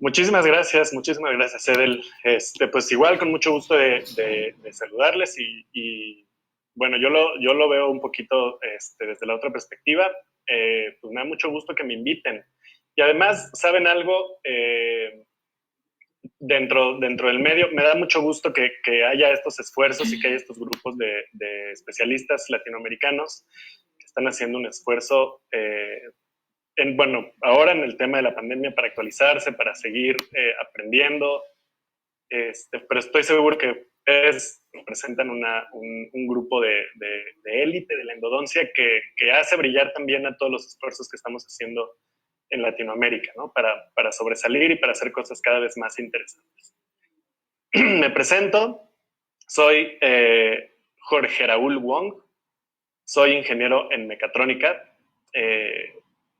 Muchísimas gracias, Edel. Pues igual, con mucho gusto de saludarles bueno, yo lo veo un poquito desde la otra perspectiva. Pues me da mucho gusto que me inviten. Y además, ¿saben algo? Dentro del medio, me da mucho gusto que haya estos esfuerzos y que haya estos grupos de especialistas latinoamericanos que están haciendo un esfuerzo bueno, ahora en el tema de la pandemia para actualizarse, para seguir aprendiendo, pero estoy seguro que ustedes representan un grupo de élite de la endodoncia que hace brillar también a todos los esfuerzos que estamos haciendo en Latinoamérica, ¿no? Para sobresalir y para hacer cosas cada vez más interesantes. Me presento, soy Jorge Raúl Wong, soy ingeniero en mecatrónica.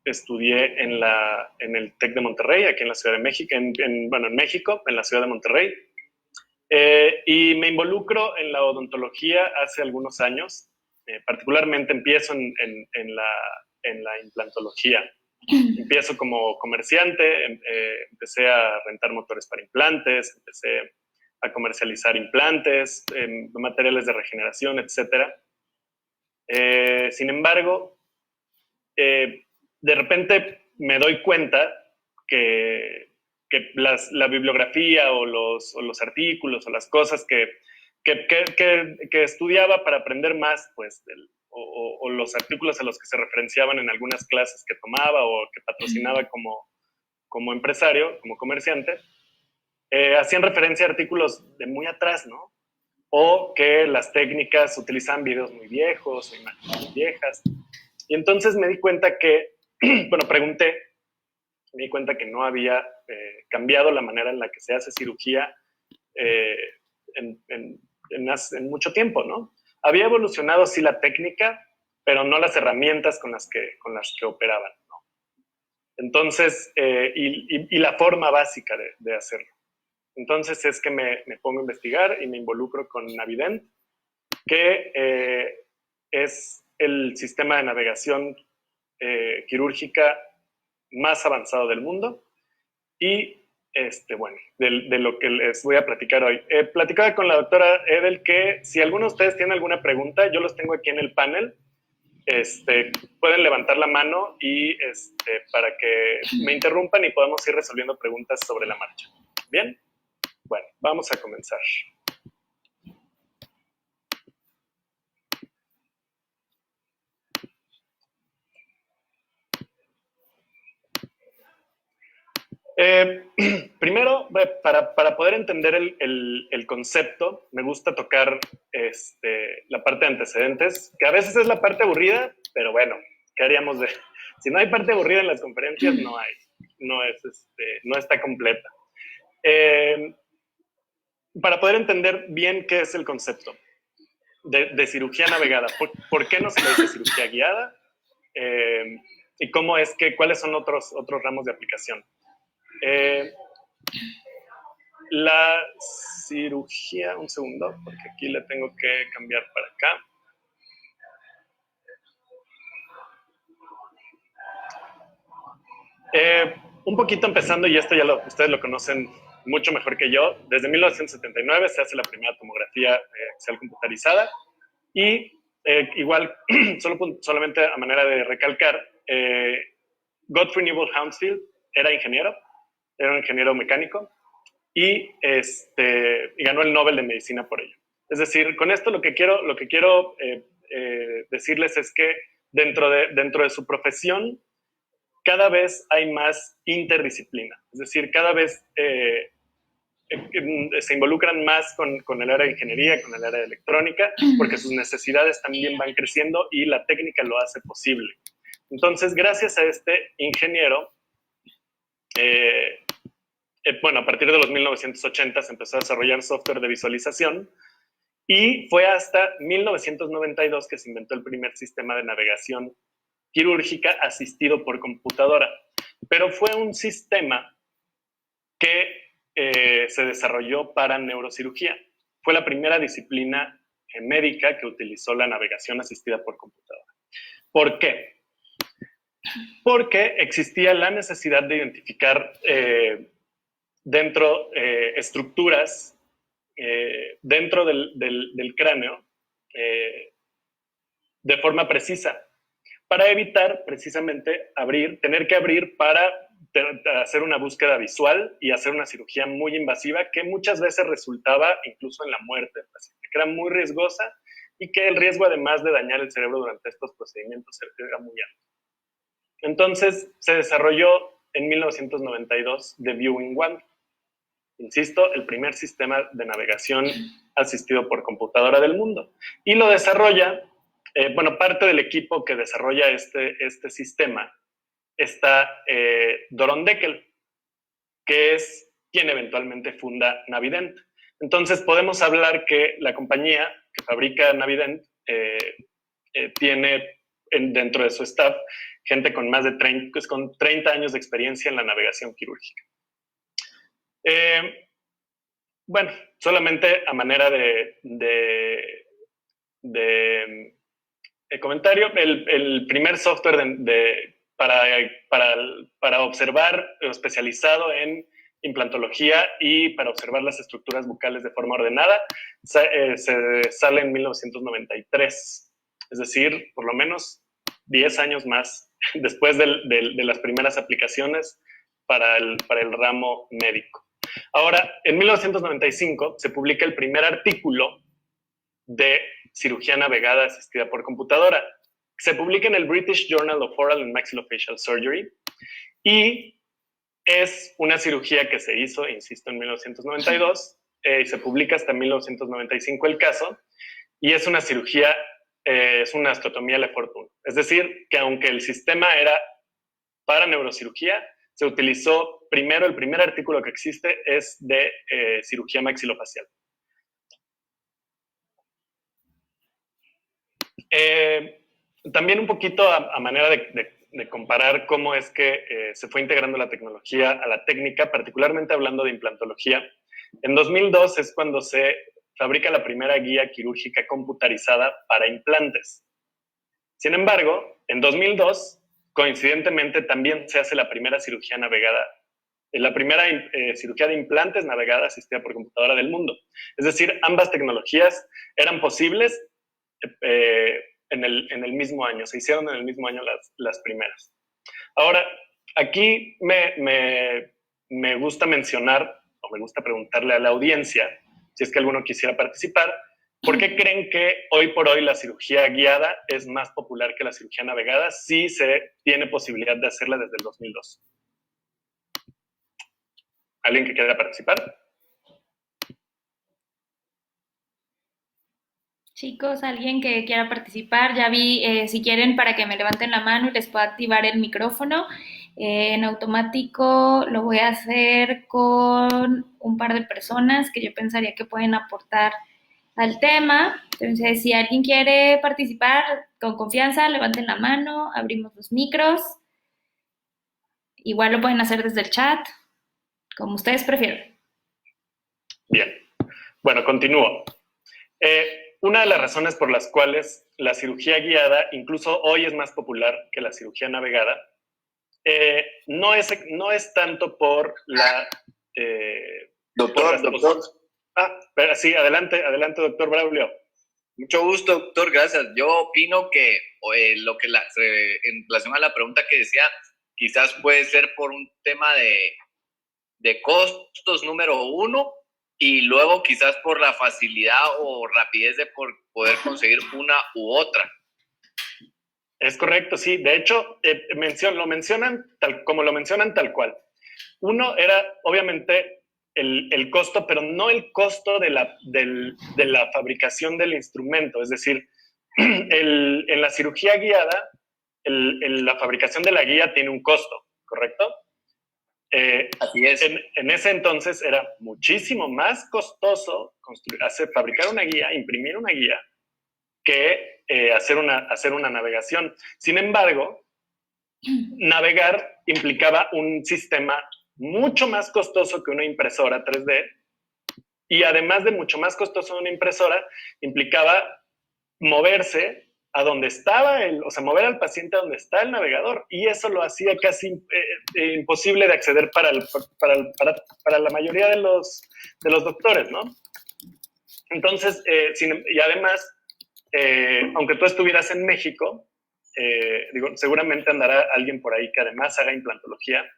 Estudié en el TEC de Monterrey, aquí en la Ciudad de México, en México, en la Ciudad de Monterrey. Y me involucro en la odontología hace algunos años. Particularmente empiezo en la implantología. Empiezo como comerciante, empecé a rentar motores para implantes, empecé a comercializar implantes, materiales de regeneración, etc. Sin embargo, de repente me doy cuenta que la bibliografía o los artículos o las cosas que estudiaba para aprender más, pues, o los artículos a los que se referenciaban en algunas clases que tomaba o que patrocinaba como empresario, como comerciante, hacían referencia a artículos de muy atrás, ¿no? O que las técnicas utilizan videos muy viejos o imágenes muy viejas. Y entonces me di cuenta pregunté, me di cuenta que no había cambiado la manera en la que se hace cirugía en mucho tiempo, ¿no? Había evolucionado sí la técnica, pero no las herramientas con las que operaban, ¿no? Entonces, y la forma básica de hacerlo. Entonces es que me pongo a investigar y me involucro con Navident, que es el sistema de navegación quirúrgica más avanzado del mundo. Y bueno, de lo que les voy a platicar hoy. Platicaba con la doctora Edel que si alguno de ustedes tiene alguna pregunta, yo los tengo aquí en el panel. Pueden levantar la mano y para que me interrumpan y podamos ir resolviendo preguntas sobre la marcha. ¿Bien? Bueno, vamos a comenzar. Primero, para poder entender el concepto, me gusta tocar la parte de antecedentes, que a veces es la parte aburrida, pero bueno, ¿qué haríamos de...? Si no hay parte aburrida en las conferencias, no hay. No está completa. Para poder entender bien qué es el concepto de cirugía navegada, ¿por qué no se le dice cirugía guiada? Y cómo es cuáles son otros ramos de aplicación. La cirugía, un segundo, porque aquí le tengo que cambiar para acá. Un poquito empezando, y esto ustedes lo conocen mucho mejor que yo, desde 1979 se hace la primera tomografía axial computarizada y igual, solamente a manera de recalcar, Godfrey Newell Hounsfield era un ingeniero mecánico y ganó el Nobel de Medicina por ello. Es decir, con esto lo que quiero decirles es que dentro de su profesión cada vez hay más interdisciplina. Es decir, cada vez se involucran más con el área de ingeniería, con el área de electrónica, porque sus necesidades también van creciendo y la técnica lo hace posible. Entonces, gracias a este ingeniero, bueno, a partir de los 1980 se empezó a desarrollar software de visualización y fue hasta 1992 que se inventó el primer sistema de navegación quirúrgica asistido por computadora. Pero fue un sistema que se desarrolló para neurocirugía. Fue la primera disciplina médica que utilizó la navegación asistida por computadora. ¿Por qué? Porque existía la necesidad de identificar dentro estructuras dentro del cráneo de forma precisa, para evitar precisamente tener que abrir para hacer una búsqueda visual y hacer una cirugía muy invasiva que muchas veces resultaba incluso en la muerte del paciente, que era muy riesgosa y que el riesgo, además de dañar el cerebro durante estos procedimientos, era muy alto. Entonces se desarrolló en 1992 The Viewing One, insisto, el primer sistema de navegación asistido por computadora del mundo. Y lo desarrolla, parte del equipo que desarrolla este sistema está Doron Deckel, que es quien eventualmente funda Navident. Entonces podemos hablar que la compañía que fabrica Navident tiene dentro de su staff gente con más de 30 años de experiencia en la navegación quirúrgica. Solamente a manera de comentario, el primer software para observar, especializado en implantología y para observar las estructuras bucales de forma ordenada, se sale en 1993. Es decir, por lo menos 10 años más después de las primeras aplicaciones para el ramo médico. Ahora, en 1995 se publica el primer artículo de cirugía navegada asistida por computadora. Se publica en el British Journal of Oral and Maxillofacial Surgery y es una cirugía que se hizo, insisto, en 1992 y se publica hasta 1995 el caso, y es una cirugía, es una osteotomía Lefort 1. Es decir, que aunque el sistema era para neurocirugía, se utilizó primero, el primer artículo que existe es de cirugía maxilofacial. También un poquito a manera de comparar cómo es que se fue integrando la tecnología a la técnica, particularmente hablando de implantología. En 2002 es cuando se fabrica la primera guía quirúrgica computarizada para implantes. Sin embargo, en 2002, coincidentemente, también se hace la primera cirugía navegada, la primera cirugía de implantes navegada asistida por computadora del mundo. Es decir, ambas tecnologías eran posibles en el mismo año, se hicieron en el mismo año las primeras. Ahora, aquí me gusta mencionar, o me gusta preguntarle a la audiencia, si es que alguno quisiera participar, ¿por qué creen que hoy por hoy la cirugía guiada es más popular que la cirugía navegada si se tiene posibilidad de hacerla desde el 2002? ¿Alguien que quiera participar? Chicos, alguien que quiera participar, ya vi, si quieren, para que me levanten la mano y les pueda activar el micrófono. En automático lo voy a hacer con un par de personas que yo pensaría que pueden aportar al tema. Entonces, si alguien quiere participar con confianza, levanten la mano, abrimos los micros. Igual lo pueden hacer desde el chat, como ustedes prefieran. Bien. Bueno, continúo. Una de las razones por las cuales la cirugía guiada incluso hoy es más popular que la cirugía navegada no es tanto por la... Doctor. Pero sí, adelante, doctor Braulio. Mucho gusto, doctor, gracias. Yo opino que en relación a la pregunta que decía, quizás puede ser por un tema de costos, número uno, y luego quizás por la facilidad o rapidez de poder conseguir una u otra. Es correcto, sí. De hecho, lo mencionan tal cual. Uno era, obviamente, el costo, pero no el costo de la fabricación del instrumento. Es decir, en la cirugía guiada, la fabricación de la guía tiene un costo, ¿correcto? Así es. En ese entonces era muchísimo más costoso fabricar una guía, imprimir una guía, que hacer una navegación. Sin embargo, navegar implicaba un sistema mucho más costoso que una impresora 3D, y además de mucho más costoso que una impresora, implicaba moverse a donde estaba o sea, mover al paciente a donde está el navegador, y eso lo hacía casi imposible de acceder para la mayoría de los doctores, ¿no? Entonces, y además, aunque tú estuvieras en México, seguramente andará alguien por ahí que además haga implantología.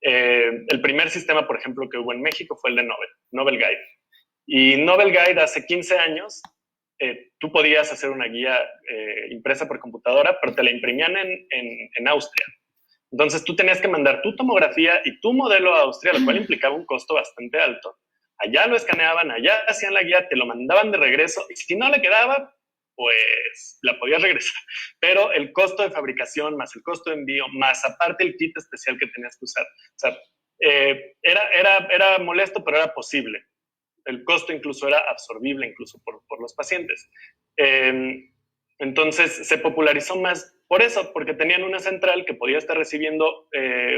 El primer sistema, por ejemplo, que hubo en México fue el de Nobel Guide. Y Nobel Guide hace 15 años, tú podías hacer una guía impresa por computadora, pero te la imprimían en Austria. Entonces tú tenías que mandar tu tomografía y tu modelo a Austria, lo cual implicaba un costo bastante alto. Allá lo escaneaban, allá hacían la guía, te lo mandaban de regreso, y si no le quedaba, pues la podías regresar. Pero el costo de fabricación, más el costo de envío, más aparte el kit especial que tenías que usar. O sea, era molesto, pero era posible. El costo incluso era absorbible incluso por los pacientes. Entonces se popularizó más por eso, porque tenían una central que podía estar recibiendo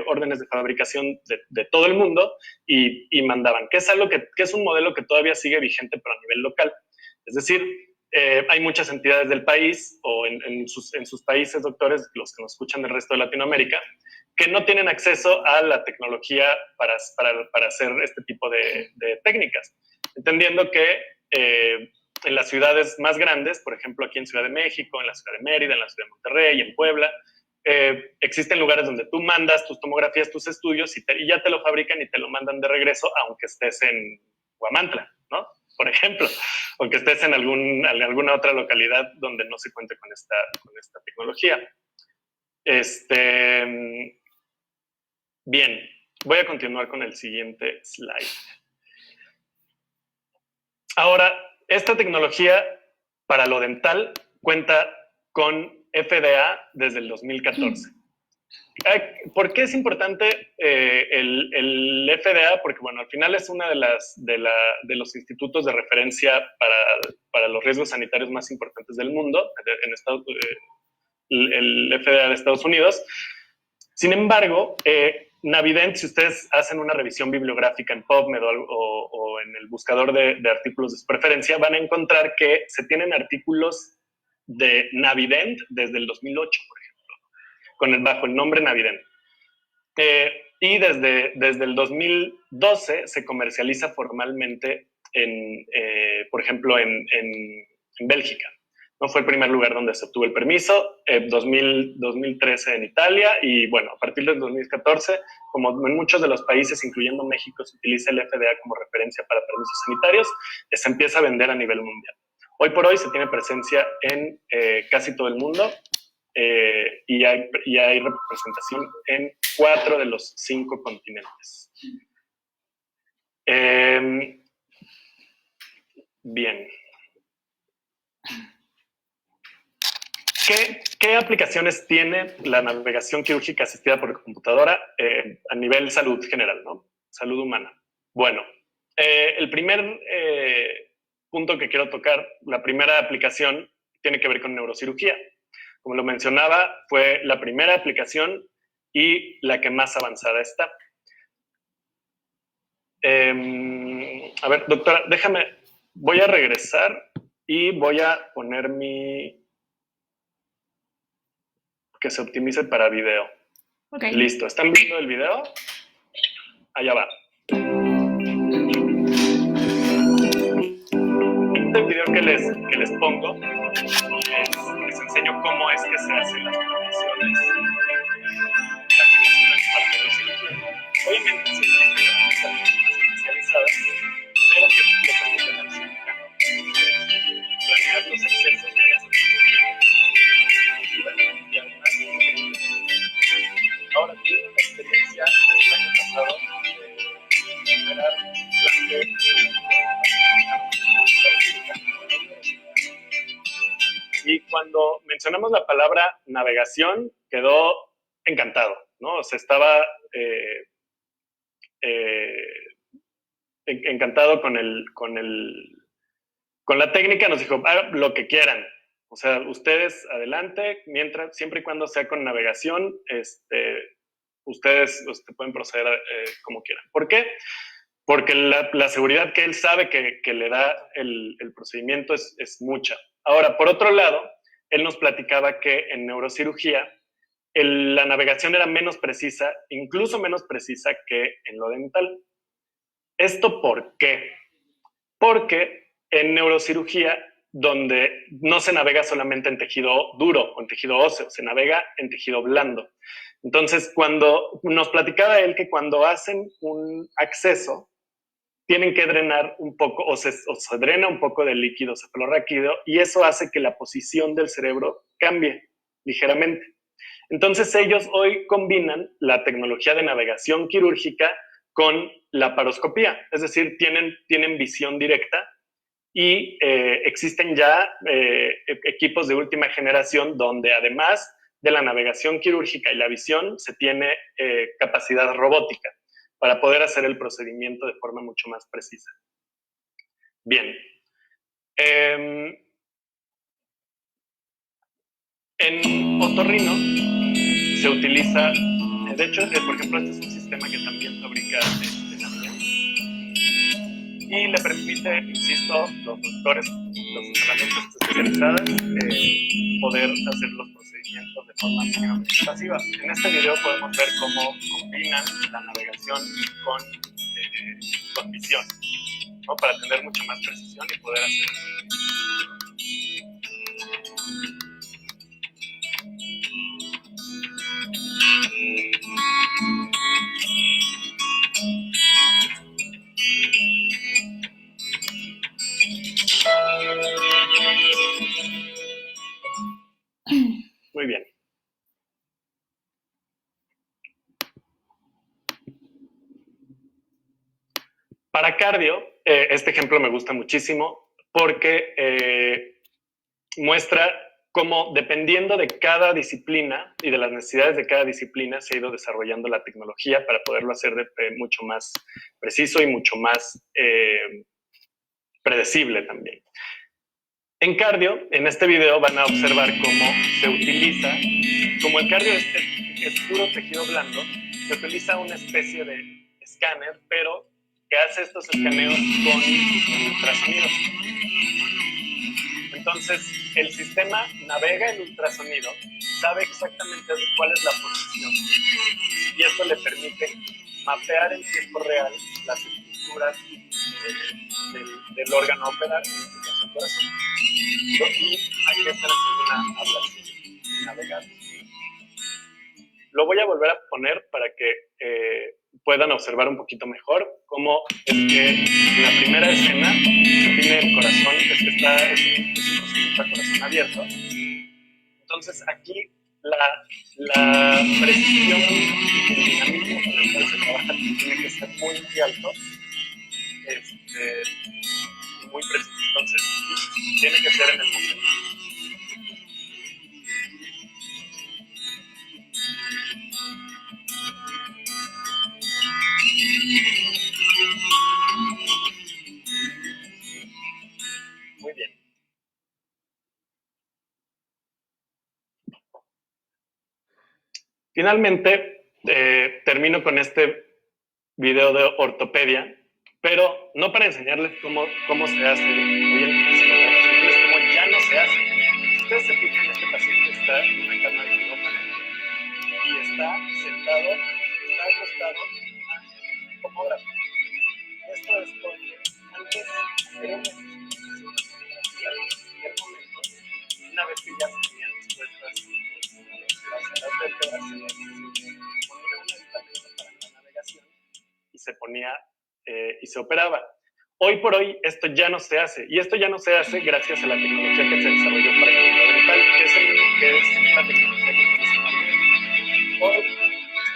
órdenes de fabricación de todo el mundo y mandaban, que es algo que es un modelo que todavía sigue vigente, pero a nivel local. Es decir, hay muchas entidades del país o en sus países, doctores, los que nos escuchan del resto de Latinoamérica, que no tienen acceso a la tecnología para hacer este tipo de técnicas. Entendiendo que en las ciudades más grandes, por ejemplo aquí en Ciudad de México, en la ciudad de Mérida, en la ciudad de Monterrey, en Puebla, existen lugares donde tú mandas tus tomografías, tus estudios y ya te lo fabrican y te lo mandan de regreso, aunque estés en Huamantla, ¿no? Por ejemplo, o que estés en alguna otra localidad donde no se cuente con esta tecnología. Bien, voy a continuar con el siguiente slide. Ahora, esta tecnología para lo dental cuenta con FDA desde el 2014. ¿Por qué es importante el FDA? Porque, bueno, al final es una de los institutos de referencia para los riesgos sanitarios más importantes del mundo, el FDA de Estados Unidos. Sin embargo, Navident, si ustedes hacen una revisión bibliográfica en PubMed o en el buscador de artículos de su preferencia, van a encontrar que se tienen artículos de Navident desde el 2008, por ejemplo, bajo el nombre Navident. Y desde el 2012 se comercializa formalmente, por ejemplo, en Bélgica. No fue el primer lugar donde se obtuvo el permiso, 2013 en Italia, y bueno, a partir del 2014, como en muchos de los países, incluyendo México, se utiliza el FDA como referencia para permisos sanitarios, se empieza a vender a nivel mundial. Hoy por hoy se tiene presencia en casi todo el mundo, y hay representación en 4 de los 5 continentes. Bien. ¿Qué aplicaciones tiene la navegación quirúrgica asistida por computadora a nivel salud general, ¿no? Salud humana. Bueno, el primer punto que quiero tocar, la primera aplicación, tiene que ver con neurocirugía. Como lo mencionaba, fue la primera aplicación y la que más avanzada está. A ver, doctora, voy a regresar y voy a poner que se optimice para video. Okay. Listo, ¿están viendo el video? Allá va. Este video que les pongo les enseño cómo es que se hacen las programaciones. La creación de parte de los cirugías. Obviamente se tienen herramientas más especializadas, pero que le permiten al cirujano planear los accesos para hacer y además ahora tuve una experiencia el año pasado de operar y cuando mencionamos la palabra navegación quedó encantado, ¿no? O sea, estaba encantado con la técnica. Nos dijo, hagan lo que quieran. O sea, ustedes adelante, siempre y cuando sea con navegación, ustedes pueden proceder como quieran. ¿Por qué? Porque la seguridad que él sabe que le da el procedimiento es mucha. Ahora, por otro lado, él nos platicaba que en neurocirugía la navegación era menos precisa, incluso menos precisa que en lo dental. ¿Esto por qué? Porque en neurocirugía, donde no se navega solamente en tejido duro o en tejido óseo, se navega en tejido blando. Entonces, cuando nos platicaba él que cuando hacen un acceso, tienen que drenar un poco, o se drena un poco del líquido cefalorraquídeo, y eso hace que la posición del cerebro cambie ligeramente. Entonces ellos hoy combinan la tecnología de navegación quirúrgica con la paroscopía, es decir, tienen visión directa y existen ya equipos de última generación donde además de la navegación quirúrgica y la visión se tiene capacidad robótica para poder hacer el procedimiento de forma mucho más precisa. Bien. En otorrino se utiliza, de hecho, por ejemplo, este es un sistema que también fabrica Navian y le permite, insisto, los doctores, las herramientas especializadas, poder hacer los procedimientos de forma mínimamente invasiva. En este video podemos ver cómo combinan la navegación con visión, ¿no? Para tener mucho más precisión y poder hacer eso. Muy bien. Para cardio, este ejemplo me gusta muchísimo porque muestra cómo, dependiendo de cada disciplina y de las necesidades de cada disciplina, se ha ido desarrollando la tecnología para poderlo hacer mucho más preciso y mucho más predecible también. En cardio, en este video van a observar cómo se utiliza, como el cardio es puro tejido blando, se utiliza una especie de escáner, pero que hace estos escaneos con ultrasonido. Entonces, el sistema navega el ultrasonido, sabe exactamente cuál es la posición, y esto le permite mapear en tiempo real las estructuras del órgano a operar, en este caso el corazón. Y aquí está una ablación navegable. Lo voy a volver a poner para que puedan observar un poquito mejor cómo es que en la primera escena se tiene el corazón, es un procedimiento a corazón abierto. Entonces aquí la precisión y el dinamismo con el cual se trabaja tiene que ser muy, muy alto y muy preciso. Entonces tiene que ser en el momento. Muy bien. Finalmente, termino con este video de ortopedia, pero no para enseñarles cómo se hace hoy en día, sino para enseñarles cómo ya no se hace. Ustedes se fijan, este paciente está en una cama de quirófano y está sentado, está acostado en un tomógrafo. Esto es porque antes era una una vez que ya se tenían expuestas las vértebras, se ponía un aditamento para la navegación y se ponía y se operaba. Hoy por hoy esto ya no se hace, y esto ya no se hace gracias a la tecnología que se desarrolló para el hilo dental, que es la tecnología que utiliza. Hoy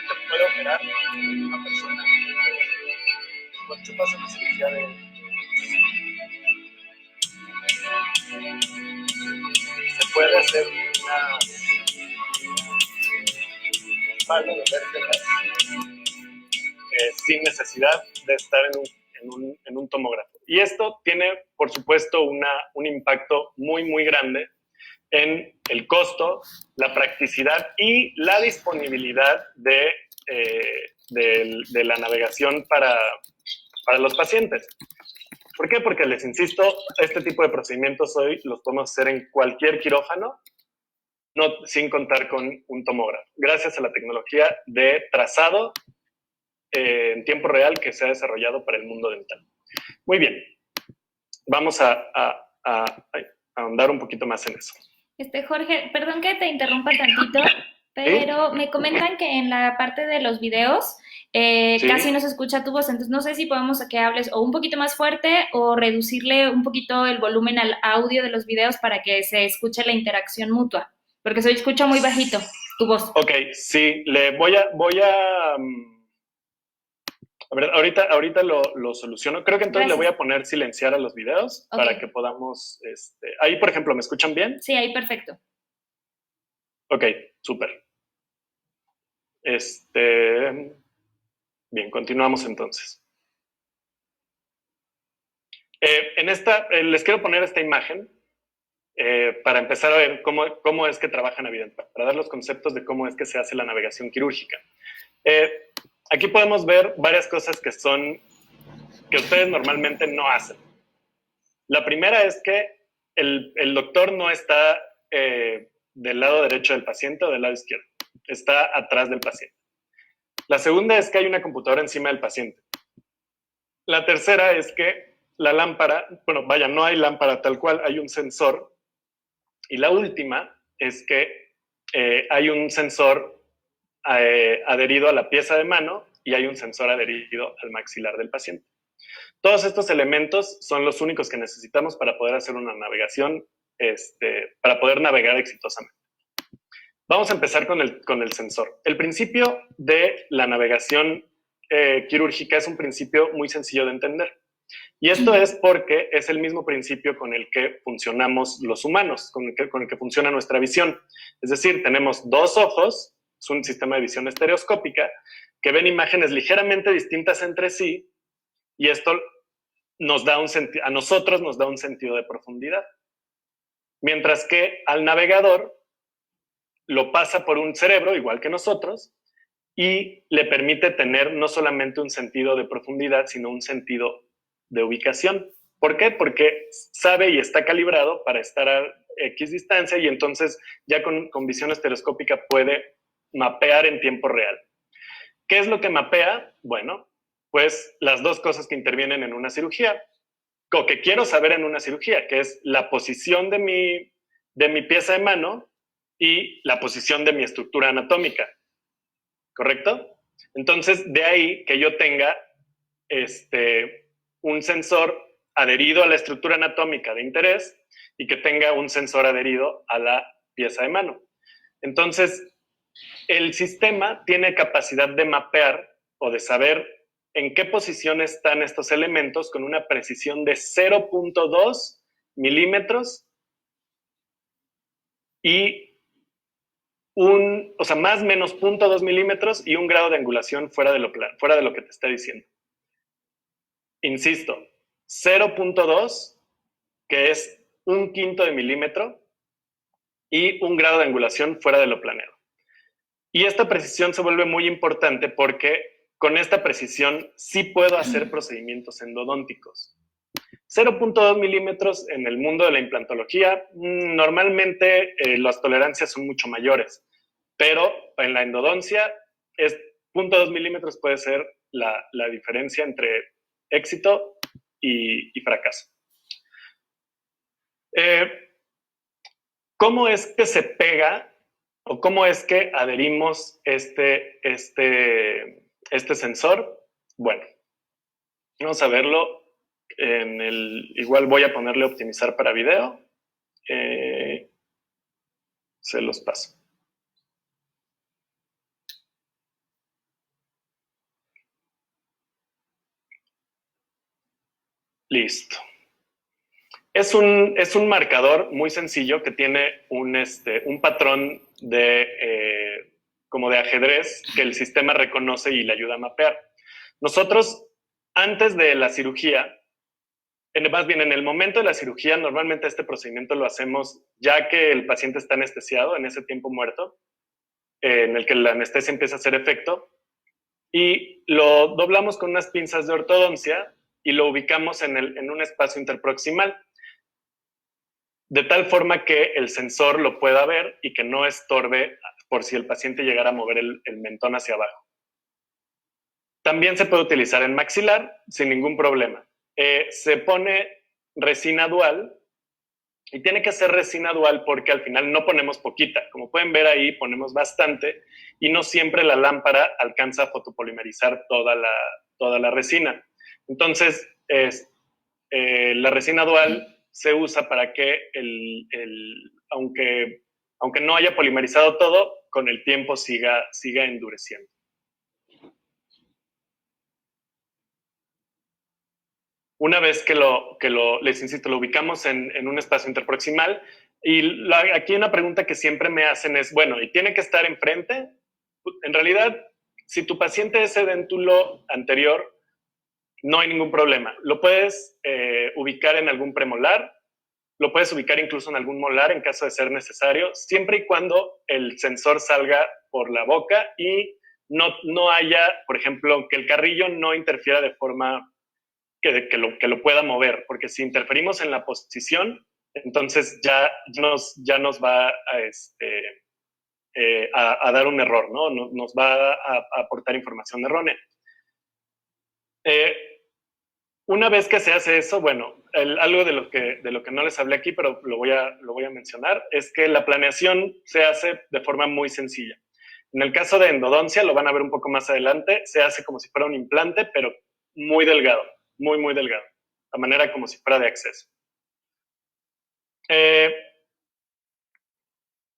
se puede operar una persona con chupas en la cirugía se puede hacer una palo de vértebras sin necesidad de estar en un tomógrafo. Y esto tiene, por supuesto, un impacto muy, muy grande en el costo, la practicidad y la disponibilidad de la navegación para los pacientes. ¿Por qué? Porque les insisto, este tipo de procedimientos hoy los podemos hacer en cualquier quirófano sin contar con un tomógrafo, gracias a la tecnología de trazado en tiempo real que se ha desarrollado para el mundo dental. Muy bien, vamos a ahondar un poquito más en eso. Jorge, perdón que te interrumpa tantito, pero me comentan que en la parte de los videos casi no se escucha tu voz, entonces no sé si podemos que hables o un poquito más fuerte o reducirle un poquito el volumen al audio de los videos para que se escuche la interacción mutua, porque se escucha muy bajito tu voz. Ok, sí, le voy a ver, ahorita lo soluciono. Creo que entonces Gracias. le voy a poner silenciar a los videos para que podamos... ahí, por ejemplo, ¿me escuchan bien? Sí, ahí perfecto. Ok, súper. Bien, continuamos entonces. Les quiero poner esta imagen para empezar a ver cómo es que trabaja Navident, para dar los conceptos de cómo es que se hace la navegación quirúrgica. Aquí podemos ver varias cosas que ustedes normalmente no hacen. La primera es que el doctor no está del lado derecho del paciente o del lado izquierdo, está atrás del paciente. La segunda es que hay una computadora encima del paciente. La tercera es que la lámpara, bueno, vaya, no hay lámpara tal cual, hay un sensor. Y la última es que hay un sensor adherido a la pieza de mano y hay un sensor adherido al maxilar del paciente. Todos estos elementos son los únicos que necesitamos para poder hacer una navegación, para poder navegar exitosamente. Vamos a empezar con el sensor. El principio de la navegación quirúrgica es un principio muy sencillo de entender. Y esto es porque es el mismo principio con el que funcionamos los humanos, con el que funciona nuestra visión. Es decir, tenemos dos ojos, es un sistema de visión estereoscópica, que ven imágenes ligeramente distintas entre sí, y esto a nosotros nos da un sentido de profundidad. Mientras que al navegador lo pasa por un cerebro, igual que nosotros, y le permite tener no solamente un sentido de profundidad, sino un sentido de ubicación. ¿Por qué? Porque sabe y está calibrado para estar a X distancia y entonces ya con visión estereoscópica puede mapear en tiempo real. ¿Qué es lo que mapea? Bueno, pues las dos cosas que intervienen en una cirugía, o que quiero saber en una cirugía, que es la posición de mi pieza de mano y la posición de mi estructura anatómica. ¿Correcto? Entonces, de ahí que yo tenga un sensor adherido a la estructura anatómica de interés y que tenga un sensor adherido a la pieza de mano. Entonces, el sistema tiene capacidad de mapear o de saber en qué posición están estos elementos con una precisión de 0.2 milímetros y más o menos 0.2 milímetros y un grado de angulación fuera de lo que te está diciendo. Insisto, 0.2, que es 1/5 de milímetro, y un grado de angulación fuera de lo planero. Y esta precisión se vuelve muy importante porque con esta precisión sí puedo hacer procedimientos endodónticos. 0.2 milímetros en el mundo de la implantología, normalmente las tolerancias son mucho mayores, pero en la endodoncia 0.2 milímetros puede ser la diferencia entre éxito y fracaso. ¿Cómo es que se pega o cómo es que adherimos este sensor? Bueno, vamos a verlo. Igual voy a ponerle optimizar para video. Se los paso. Listo. Es un marcador muy sencillo que tiene un patrón como de ajedrez que el sistema reconoce y le ayuda a mapear. Nosotros, antes de la cirugía, más bien en el momento de la cirugía, normalmente este procedimiento lo hacemos ya que el paciente está anestesiado, en ese tiempo muerto, en el que la anestesia empieza a hacer efecto, y lo doblamos con unas pinzas de ortodoncia y lo ubicamos en un espacio interproximal. de tal forma que el sensor lo pueda ver y que no estorbe por si el paciente llegara a mover el mentón hacia abajo. También se puede utilizar en maxilar sin ningún problema. Se pone resina dual y tiene que ser resina dual porque al final no ponemos poquita. Como pueden ver ahí, ponemos bastante y no siempre la lámpara alcanza a fotopolimerizar toda la resina. Entonces, la resina dual se usa para que, aunque no haya polimerizado todo, con el tiempo siga endureciendo. Una vez que les insisto, lo ubicamos en un espacio interproximal, y aquí una pregunta que siempre me hacen es, bueno, ¿y tiene que estar enfrente? En realidad, si tu paciente es edéntulo anterior, no hay ningún problema. Lo puedes ubicar en algún premolar, lo puedes ubicar incluso en algún molar en caso de ser necesario, siempre y cuando el sensor salga por la boca y no haya, por ejemplo, que el carrillo no interfiera de forma que lo pueda mover, porque si interferimos en la posición, entonces ya nos va a dar un error, ¿no? Nos va a aportar información errónea. Una vez que se hace eso, bueno, algo de lo que no les hablé aquí, pero lo voy a mencionar, es que la planeación se hace de forma muy sencilla. En el caso de endodoncia, lo van a ver un poco más adelante, se hace como si fuera un implante, pero muy delgado, muy, muy delgado, de manera como si fuera de acceso.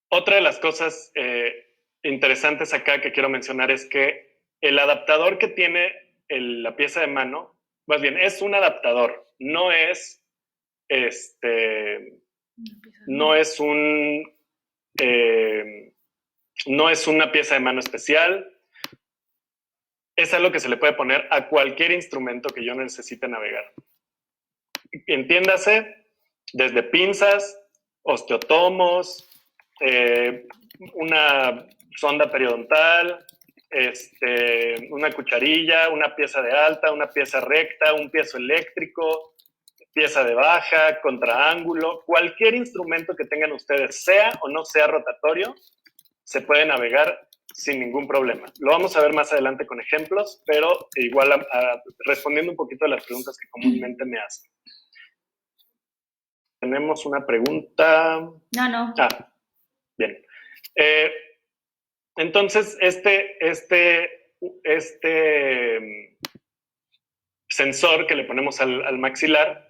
Otra de las cosas interesantes acá que quiero mencionar es que el adaptador que tiene la pieza de mano, más bien, es un adaptador, no es una pieza de mano especial. Es algo que se le puede poner a cualquier instrumento que yo necesite navegar. Entiéndase, desde pinzas, osteotomos, una sonda periodontal, una cucharilla, una pieza de alta, una pieza recta, un piezo eléctrico, pieza de baja, contraángulo, cualquier instrumento que tengan ustedes, sea o no sea rotatorio, se puede navegar sin ningún problema. Lo vamos a ver más adelante con ejemplos, pero igual respondiendo un poquito a las preguntas que comúnmente me hacen. Tenemos una pregunta. No. Bien. Entonces, este sensor que le ponemos al maxilar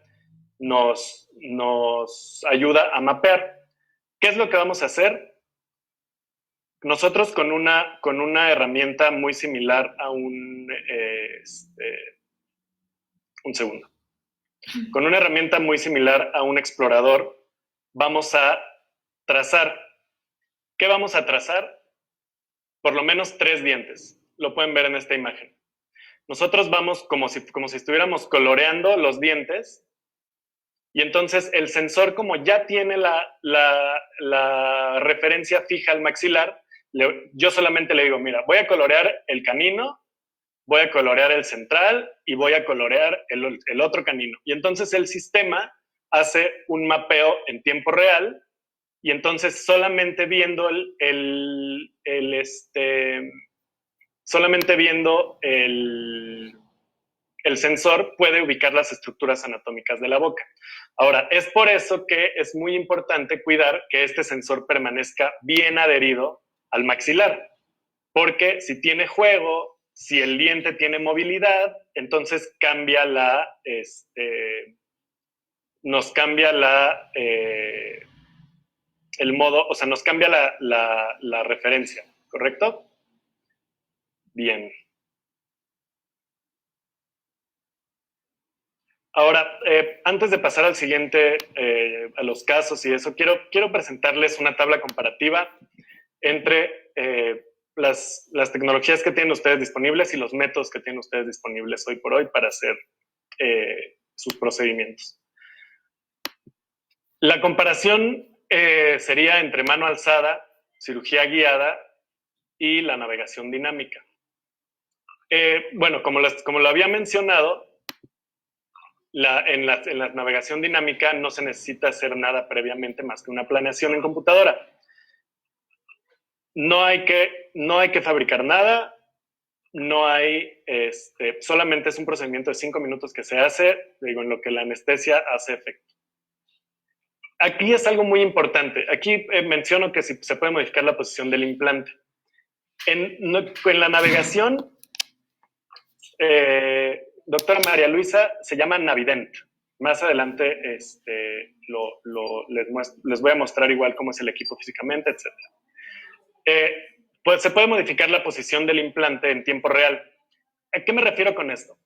nos ayuda a mapear. ¿Qué es lo que vamos a hacer? Nosotros con una herramienta muy similar a un segundo. Con una herramienta muy similar a un explorador, vamos a trazar. ¿Qué vamos a trazar? Por lo menos 3 dientes. Lo pueden ver en esta imagen. Nosotros vamos como si estuviéramos coloreando los dientes, y entonces el sensor, como ya tiene la referencia fija al maxilar, yo solamente le digo, mira, voy a colorear el canino, voy a colorear el central y voy a colorear el otro canino. Y entonces el sistema hace un mapeo en tiempo real, y entonces solamente viendo el sensor puede ubicar las estructuras anatómicas de la boca. Ahora, es por eso que es muy importante cuidar que este sensor permanezca bien adherido al maxilar, porque si tiene juego, si el diente tiene movilidad, entonces cambia nos cambia el modo, o sea, nos cambia la referencia, ¿correcto? Bien. Ahora, antes de pasar al siguiente, a los casos y eso, quiero presentarles una tabla comparativa entre las tecnologías que tienen ustedes disponibles y los métodos que tienen ustedes disponibles hoy por hoy para hacer sus procedimientos. La comparación sería entre mano alzada, cirugía guiada y la navegación dinámica. Bueno, como lo había mencionado, en la navegación dinámica no se necesita hacer nada previamente más que una planeación en computadora. No hay que fabricar nada, solamente es un procedimiento de 5 minutos que se hace, en lo que la anestesia hace efecto. Aquí es algo muy importante. Aquí menciono que se puede modificar la posición del implante. En la navegación, doctora María Luisa, se llama Navident. Más adelante les voy a mostrar igual cómo es el equipo físicamente, etc. Pues se puede modificar la posición del implante en tiempo real. ¿A qué me refiero con esto?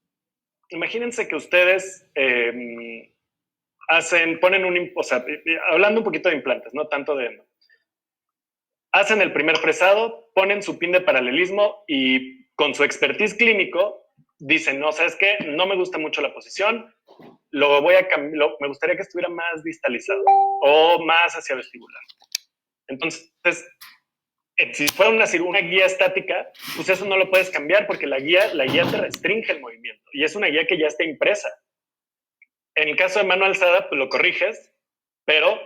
Imagínense que ustedes hablando un poquito de implantes, no tanto de endo. Hacen el primer fresado, ponen su pin de paralelismo y con su expertise clínico dicen, no, ¿sabes qué? No me gusta mucho la posición, me gustaría que estuviera más distalizado o más hacia vestibular. Entonces, si fuera una guía estática, pues eso no lo puedes cambiar porque la guía te restringe el movimiento y es una guía que ya está impresa. En el caso de mano alzada, pues lo corriges, pero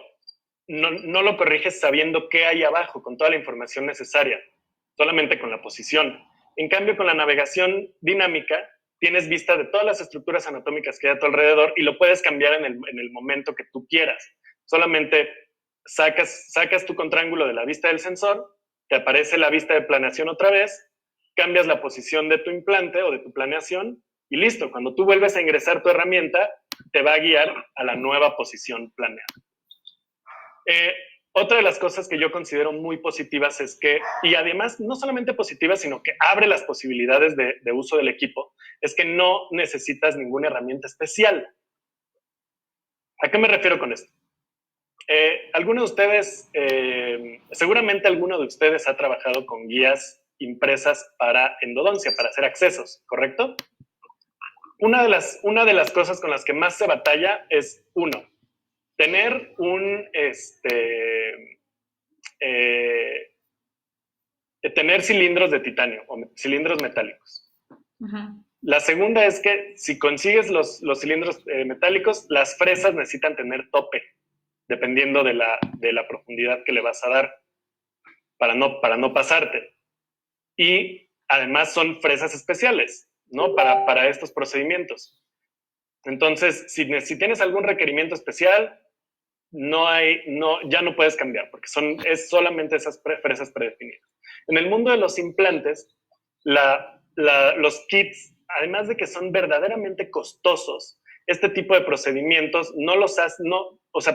no lo corriges sabiendo qué hay abajo, con toda la información necesaria, solamente con la posición. En cambio, con la navegación dinámica, tienes vista de todas las estructuras anatómicas que hay a tu alrededor y lo puedes cambiar en el momento que tú quieras. Solamente sacas tu contraángulo de la vista del sensor, te aparece la vista de planeación otra vez, cambias la posición de tu implante o de tu planeación y listo. Cuando tú vuelves a ingresar tu herramienta, te va a guiar a la nueva posición planeada. Otra de las cosas que yo considero muy positivas es que, y además no solamente positivas, sino que abre las posibilidades de uso del equipo, es que no necesitas ninguna herramienta especial. ¿A qué me refiero con esto? Algunos de ustedes, seguramente alguno de ustedes ha trabajado con guías impresas para endodoncia, para hacer accesos, ¿correcto? Una de las cosas con las que más se batalla es, tener tener cilindros de titanio o cilindros metálicos. Uh-huh. La segunda es que si consigues los cilindros metálicos, las fresas necesitan tener tope, dependiendo de la profundidad que le vas a dar para no pasarte. Y además son fresas especiales, ¿no? Para estos procedimientos. Entonces, si tienes algún requerimiento especial, ya no puedes cambiar, porque es solamente esas fresas predefinidas. En el mundo de los implantes, los kits, además de que son verdaderamente costosos, este tipo de procedimientos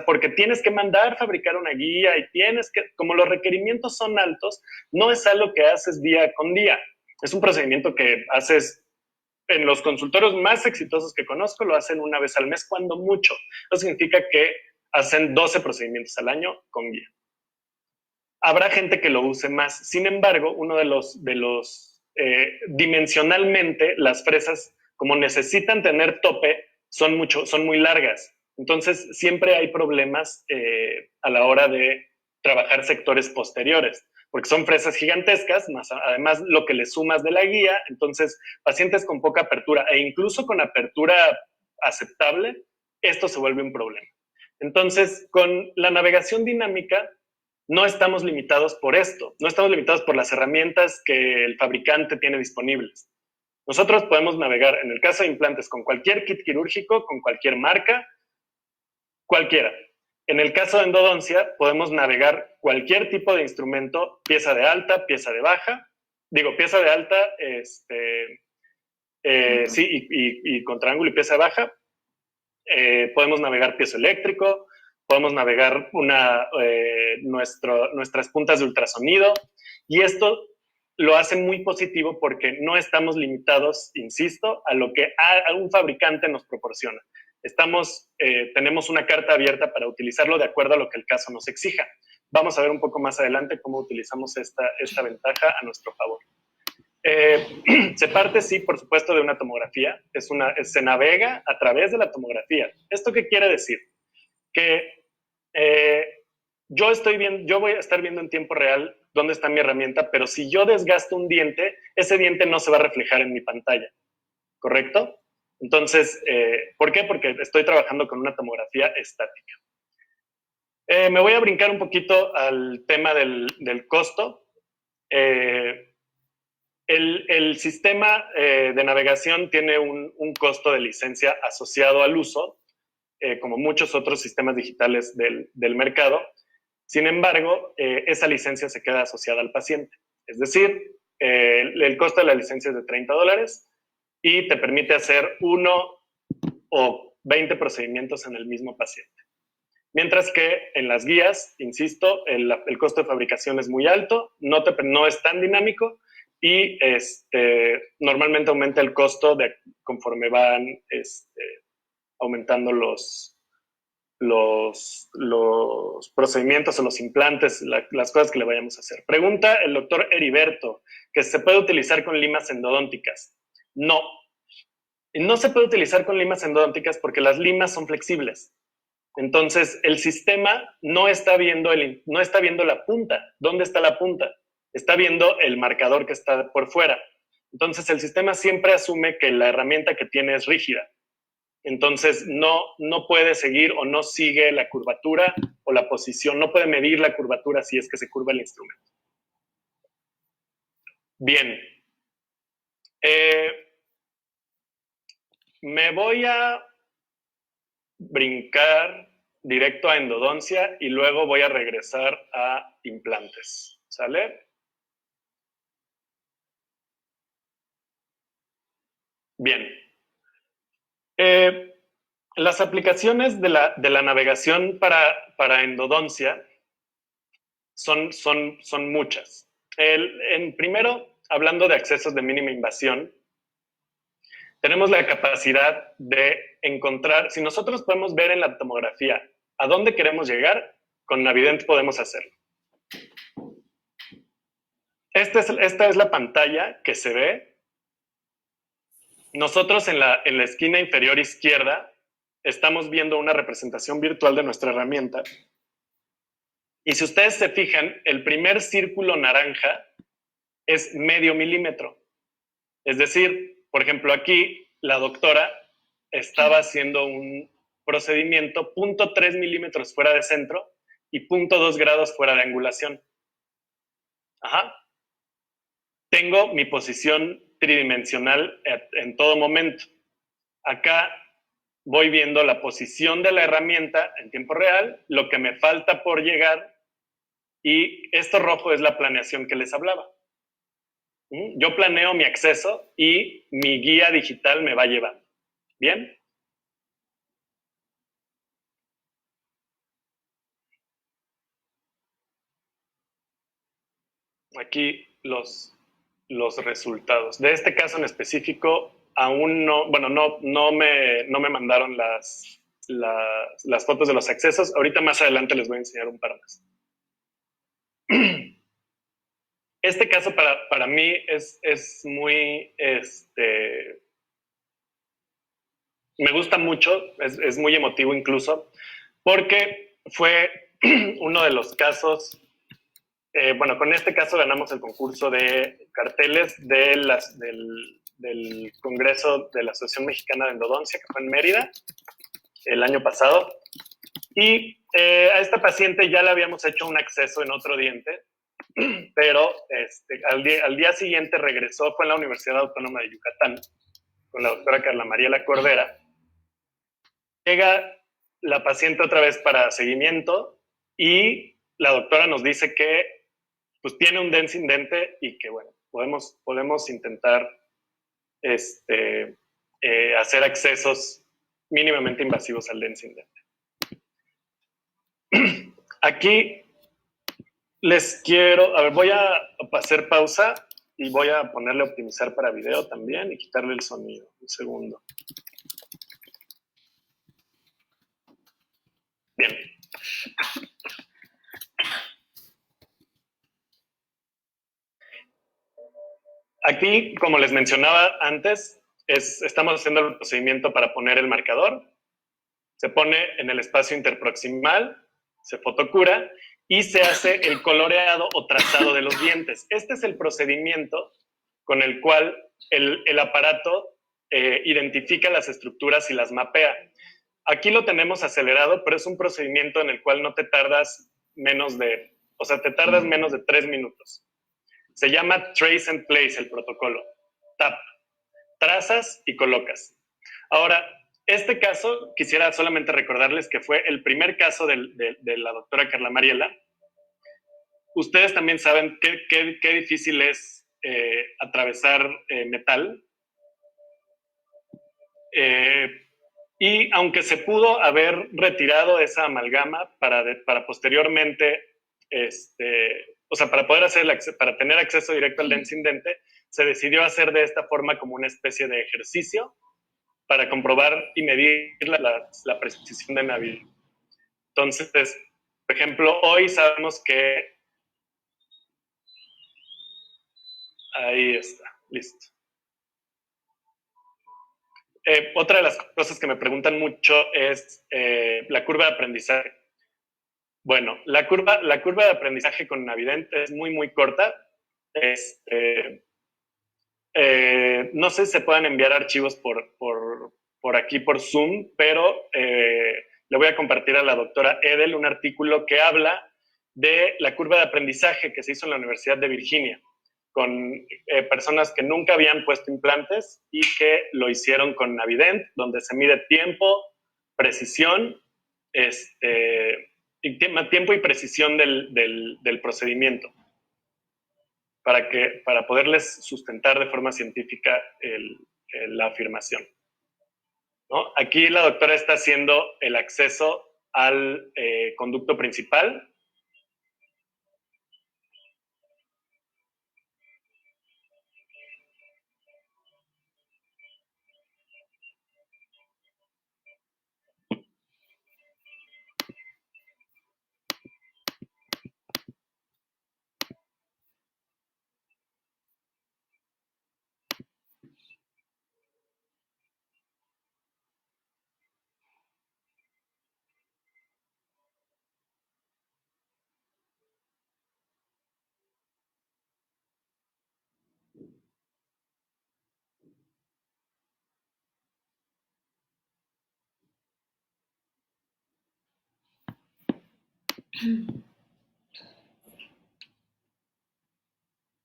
porque tienes que mandar fabricar una guía y como los requerimientos son altos, no es algo que haces día con día. Es un procedimiento que haces en los consultorios más exitosos que conozco, lo hacen una vez al mes, cuando mucho. Eso significa que hacen 12 procedimientos al año con guía. Habrá gente que lo use más. Sin embargo, uno de los dimensionalmente, las fresas, como necesitan tener tope, son muy largas. Entonces, siempre hay problemas a la hora de trabajar sectores posteriores, porque son fresas gigantescas, más además lo que le sumas de la guía. Entonces, pacientes con poca apertura e incluso con apertura aceptable, esto se vuelve un problema. Entonces, con la navegación dinámica, no estamos limitados por esto, no estamos limitados por las herramientas que el fabricante tiene disponibles. Nosotros podemos navegar, en el caso de implantes, con cualquier kit quirúrgico, con cualquier marca, cualquiera. En el caso de endodoncia, podemos navegar cualquier tipo de instrumento, pieza de alta, pieza de baja. Digo, pieza de alta, sí, y contraángulo y pieza de baja. Podemos navegar piezoeléctrico, podemos navegar nuestras puntas de ultrasonido, y esto lo hace muy positivo porque no estamos limitados, insisto, a lo que un fabricante nos proporciona. Tenemos una carta abierta para utilizarlo de acuerdo a lo que el caso nos exija. Vamos a ver un poco más adelante cómo utilizamos esta ventaja a nuestro favor. Se parte, sí, por supuesto, de una tomografía. Se navega a través de la tomografía. ¿Esto qué quiere decir? Que yo voy a estar viendo en tiempo real dónde está mi herramienta, pero si yo desgasto un diente, ese diente no se va a reflejar en mi pantalla, ¿correcto? Entonces, ¿por qué? Porque estoy trabajando con una tomografía estática. Me voy a brincar un poquito al tema del costo. El sistema de navegación tiene un costo de licencia asociado al uso, como muchos otros sistemas digitales del mercado. Sin embargo, esa licencia se queda asociada al paciente. Es decir, el costo de la licencia es de $30 y te permite hacer 1 o 20 procedimientos en el mismo paciente. Mientras que en las guías, insisto, el costo de fabricación es muy alto, no es tan dinámico y normalmente aumenta el costo conforme van aumentando los procedimientos o los implantes, las cosas que le vayamos a hacer. Pregunta el doctor Heriberto, que se puede utilizar con limas endodónticas. No se puede utilizar con limas endodónticas porque las limas son flexibles. Entonces, el sistema no está viendo la punta. ¿Dónde está la punta? Está viendo el marcador que está por fuera. Entonces, el sistema siempre asume que la herramienta que tiene es rígida. Entonces, no puede seguir o no sigue la curvatura o la posición. No puede medir la curvatura si es que se curva el instrumento. Bien. Me voy a brincar directo a endodoncia y luego voy a regresar a implantes. ¿Sale? Bien. Las aplicaciones de la navegación para endodoncia son muchas. Primero, hablando de accesos de mínima invasión, tenemos la capacidad de encontrar, si nosotros podemos ver en la tomografía a dónde queremos llegar, con Navident podemos hacerlo. Esta es la pantalla que se ve. Nosotros en la esquina inferior izquierda estamos viendo una representación virtual de nuestra herramienta. Y si ustedes se fijan, el primer círculo naranja es medio milímetro. Es decir, por ejemplo, aquí la doctora estaba haciendo un procedimiento 0.3 milímetros fuera de centro y 0.2 grados fuera de angulación. Ajá. Tengo mi posición tridimensional en todo momento. Acá voy viendo la posición de la herramienta en tiempo real, lo que me falta por llegar, y esto rojo es la planeación que les hablaba. Yo planeo mi acceso y mi guía digital me va llevando. ¿Bien? Aquí los resultados. De este caso en específico, aún no, bueno, no me mandaron las fotos de los accesos. Ahorita más adelante les voy a enseñar un par más. Este caso para mí es muy, me gusta mucho, es muy emotivo incluso, porque fue uno de los casos, bueno, con este caso ganamos el concurso de carteles del Congreso de la Asociación Mexicana de Endodoncia, que fue en Mérida el año pasado, y a esta paciente ya le habíamos hecho un acceso en otro diente, pero al día siguiente regresó, fue en la Universidad Autónoma de Yucatán, con la doctora Carla Mariela Cordera. Llega la paciente otra vez para seguimiento y la doctora nos dice que pues, tiene un DEN sin dente y que, bueno, podemos intentar hacer accesos mínimamente invasivos al DEN sin dente. Aquí les quiero, a ver, voy a hacer pausa y voy a ponerle optimizar para video también y quitarle el sonido. Un segundo. Bien. Aquí, como les mencionaba antes, estamos haciendo el procedimiento para poner el marcador. Se pone en el espacio interproximal, se fotocura y se hace el coloreado o trazado de los dientes. Este es el procedimiento con el cual el aparato identifica las estructuras y las mapea. Aquí lo tenemos acelerado, pero es un procedimiento en el cual no te tardas menos de, te tardas menos de 3 minutos. Se llama Trace and Place el protocolo. TAP. Trazas y colocas. Ahora, este caso, quisiera solamente recordarles que fue el primer caso de la doctora Carla Mariela. Ustedes también saben qué difícil es atravesar metal. Y aunque se pudo haber retirado esa amalgama para posteriormente, para tener acceso directo al densindente, se decidió hacer de esta forma como una especie de ejercicio para comprobar y medir la precisión de Navier. Entonces, por ejemplo, hoy sabemos que... Ahí está, listo. Otra de las cosas que me preguntan mucho es la curva de aprendizaje. Bueno, la curva de aprendizaje con Navident es muy, muy corta. No sé si se pueden enviar archivos por aquí, por Zoom, pero le voy a compartir a la doctora Edel un artículo que habla de la curva de aprendizaje que se hizo en la Universidad de Virginia, con personas que nunca habían puesto implantes y que lo hicieron con Navident, donde se mide tiempo, precisión, tiempo y precisión del procedimiento, para poderles sustentar de forma científica la afirmación, ¿no? Aquí la doctora está haciendo el acceso al conducto principal.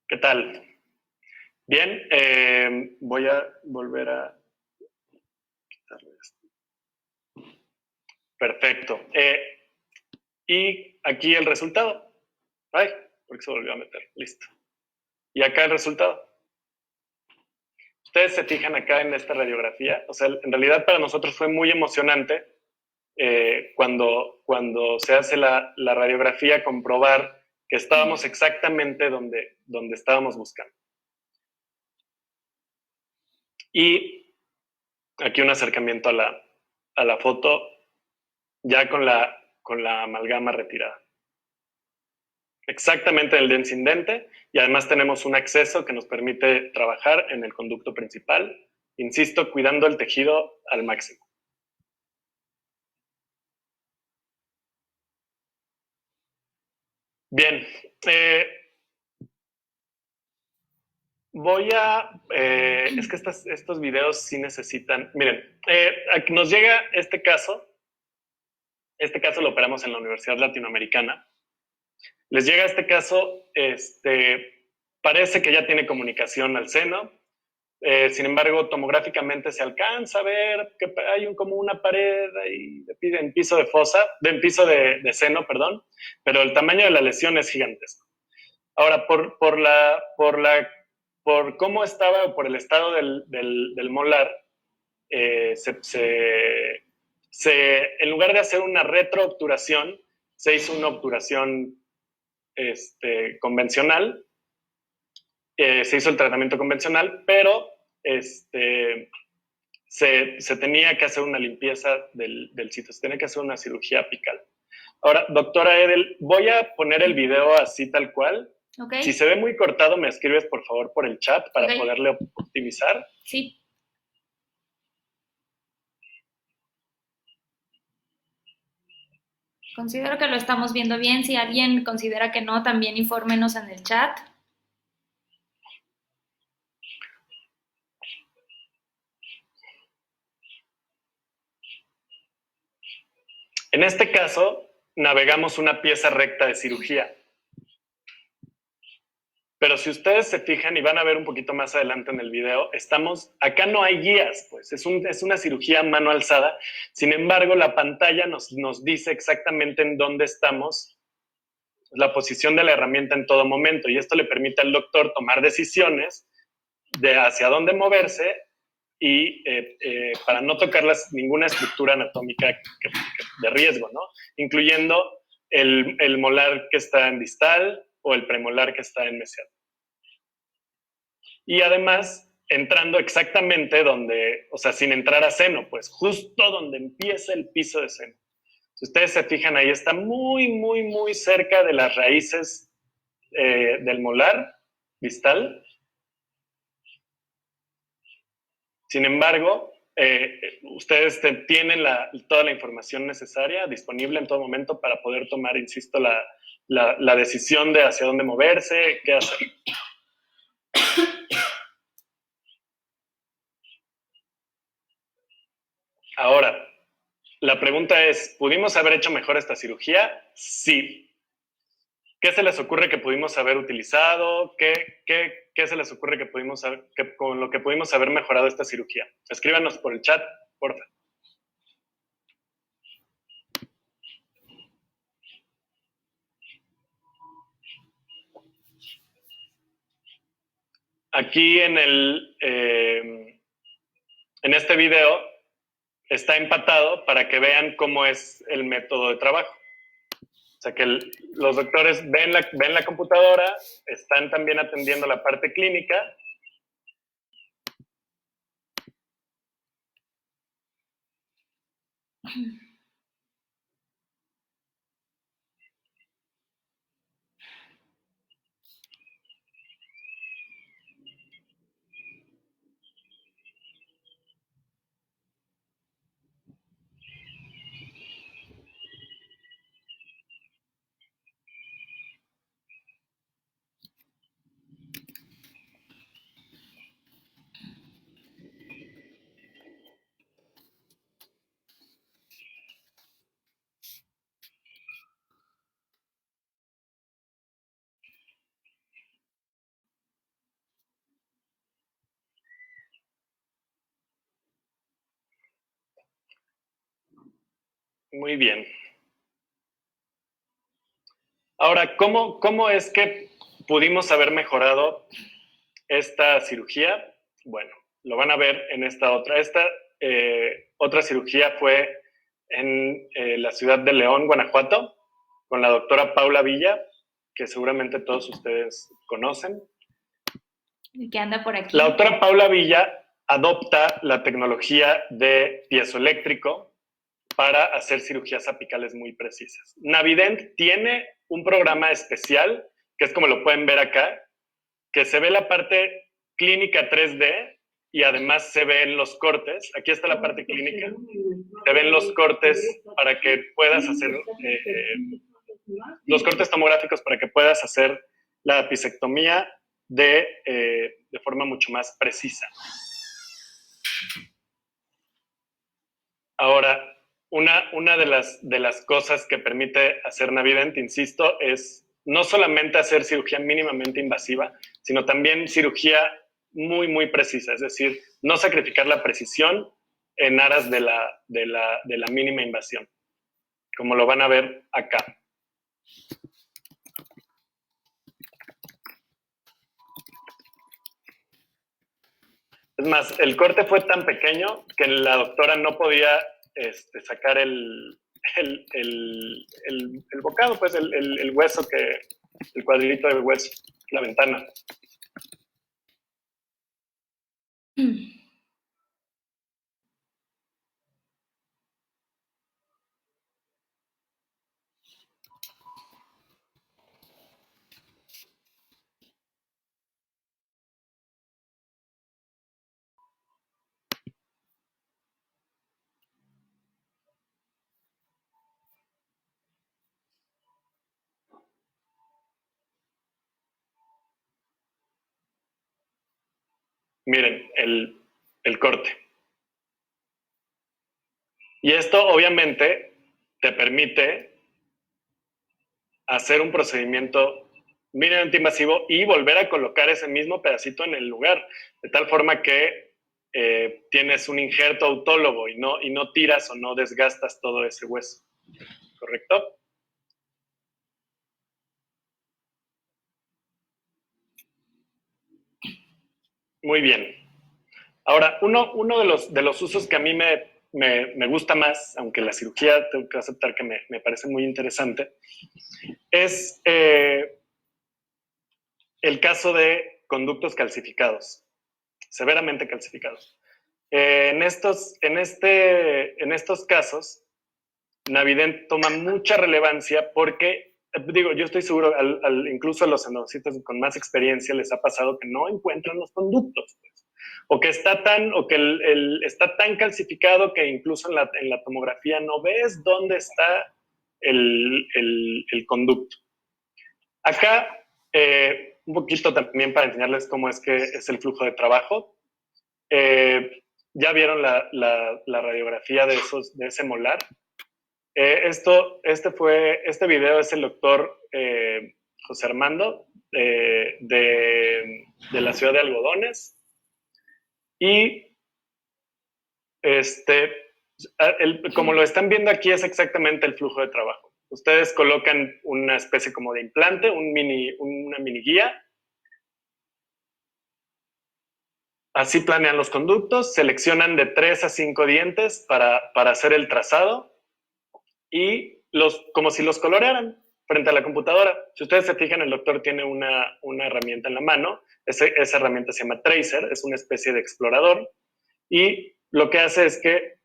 ¿Qué tal? Bien, voy a volver a quitarle esto. Perfecto. Y aquí el resultado. Ay, porque se volvió a meter. Listo. Y acá el resultado. Ustedes se fijan acá en esta radiografía. O sea, en realidad para nosotros fue muy emocionante cuando se hace la radiografía comprobar que estábamos exactamente donde estábamos buscando. Y aquí un acercamiento a la foto ya con la amalgama retirada. Exactamente en el densindente, y además tenemos un acceso que nos permite trabajar en el conducto principal, insisto, cuidando el tejido al máximo. Bien, voy a... es que estos videos sí necesitan... Miren, aquí nos llega este caso lo operamos en la Universidad Latinoamericana. Les llega este caso, parece que ya tiene comunicación al seno, sin embargo, tomográficamente se alcanza a ver que hay como una pared ahí en piso de fosa, en piso de seno, perdón, pero el tamaño de la lesión es gigantesco. Ahora, por cómo estaba o por el estado del molar, en lugar de hacer una retroobturación, se hizo una obturación convencional, se hizo el tratamiento convencional, pero se tenía que hacer una limpieza del sitio, se tenía que hacer una cirugía apical. Ahora, doctora Edel, voy a poner el video así tal cual. Okay. Si se ve muy cortado, me escribes por favor por el chat para poderle optimizar. Sí. Considero que lo estamos viendo bien. Si alguien considera que no, también infórmenos en el chat. En este caso, navegamos una pieza recta de cirugía. Pero si ustedes se fijan y van a ver un poquito más adelante en el video, acá no hay guías, pues es una cirugía a mano alzada. Sin embargo, la pantalla nos dice exactamente en dónde estamos, la posición de la herramienta en todo momento, y esto le permite al doctor tomar decisiones de hacia dónde moverse y para no tocar ninguna estructura anatómica de riesgo, ¿no? Incluyendo el molar que está en distal o el premolar que está en mesial. Y además, entrando exactamente donde, o sea, sin entrar a seno, pues justo donde empieza el piso de seno. Si ustedes se fijan, ahí está muy, muy, muy cerca de las raíces del molar distal. Sin embargo, ustedes tienen toda la información necesaria disponible en todo momento para poder tomar, insisto, la decisión de hacia dónde moverse, qué hacer. Ahora, la pregunta es, ¿pudimos haber hecho mejor esta cirugía? Sí. ¿Qué se les ocurre que pudimos haber utilizado? ¿Qué se les ocurre con lo que pudimos haber mejorado esta cirugía? Escríbanos por el chat, porfa. Aquí en este video está empatado para que vean cómo es el método de trabajo. O sea que los doctores ven la computadora, están también atendiendo la parte clínica. Muy bien. Ahora, ¿cómo es que pudimos haber mejorado esta cirugía? Bueno, lo van a ver en esta otra. Esta otra cirugía fue en la ciudad de León, Guanajuato, con la doctora Paula Villa, que seguramente todos ustedes conocen. Y que anda por aquí. La doctora Paula Villa adopta la tecnología de piezoeléctrico para hacer cirugías apicales muy precisas. Navident tiene un programa especial, que es como lo pueden ver acá, que se ve la parte clínica 3D y además se ven los cortes. Aquí está la parte clínica. Se ven los cortes para que puedas hacer, los cortes tomográficos para que puedas hacer la apicectomía de forma mucho más precisa. Ahora, una de las cosas que permite hacer Navident, insisto, es no solamente hacer cirugía mínimamente invasiva, sino también cirugía muy, muy precisa, es decir, no sacrificar la precisión en aras de la mínima invasión, como lo van a ver acá. Es más, el corte fue tan pequeño que la doctora no podía sacar el bocado, pues el hueso, el cuadrito del hueso, la ventana. Miren, el corte. Y esto, obviamente, te permite hacer un procedimiento mínimamente invasivo y volver a colocar ese mismo pedacito en el lugar, de tal forma que tienes un injerto autólogo y no tiras o no desgastas todo ese hueso. ¿Correcto? Muy bien. Ahora, uno de los usos que a mí me gusta más, aunque la cirugía tengo que aceptar que me parece muy interesante, es el caso de conductos calcificados, severamente calcificados. En estos casos, Navident toma mucha relevancia porque, digo, yo estoy seguro, incluso a los endodoncistas con más experiencia les ha pasado que no encuentran los conductos, pues, o que está tan calcificado que incluso en la tomografía no ves dónde está el conducto. Acá, un poquito también para enseñarles cómo es que es el flujo de trabajo. Ya vieron la radiografía de ese molar. Este video es el doctor José Armando de la ciudad de Algodones. Y como lo están viendo aquí, es exactamente el flujo de trabajo. Ustedes colocan una especie como de implante, una mini guía. Así planean los conductos, seleccionan de 3 a 5 dientes para hacer el trazado y como si los colorearan frente a la computadora. Si ustedes se fijan, el doctor tiene una herramienta en la mano. Esa herramienta se llama Tracer, es una especie de explorador. Y lo que hace es que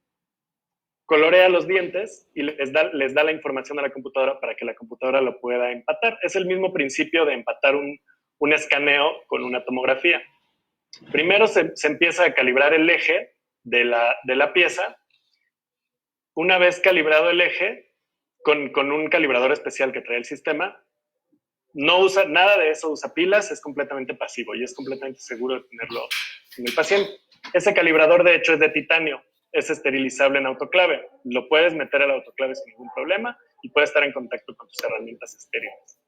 colorea los dientes y les da la información a la computadora para que la computadora lo pueda empatar. Es el mismo principio de empatar un escaneo con una tomografía. Primero se empieza a calibrar el eje de la pieza. Una vez calibrado el eje, con un calibrador especial que trae el sistema, no usa nada de eso, usa pilas, es completamente pasivo y es completamente seguro de tenerlo en el paciente. Ese calibrador, de hecho, es de titanio, es esterilizable en autoclave. Lo puedes meter al autoclave sin ningún problema y puede estar en contacto con tus herramientas estériles.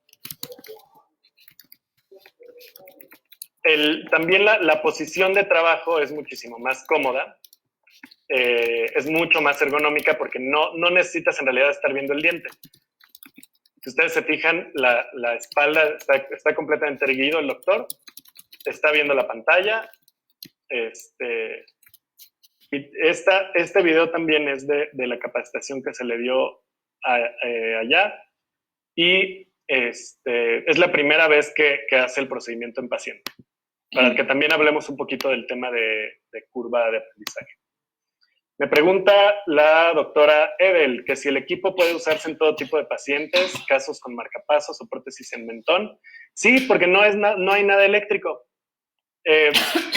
También la posición de trabajo es muchísimo más cómoda, es mucho más ergonómica porque no necesitas en realidad estar viendo el diente. Si ustedes se fijan, la espalda está completamente erguido el doctor, está viendo la pantalla. Este video también es de la capacitación que se le dio allá y es la primera vez que hace el procedimiento en paciente, para que también hablemos un poquito del tema de curva de aprendizaje. Me pregunta la doctora Edel que si el equipo puede usarse en todo tipo de pacientes, casos con marcapasos o prótesis en mentón. Sí, porque no hay nada eléctrico.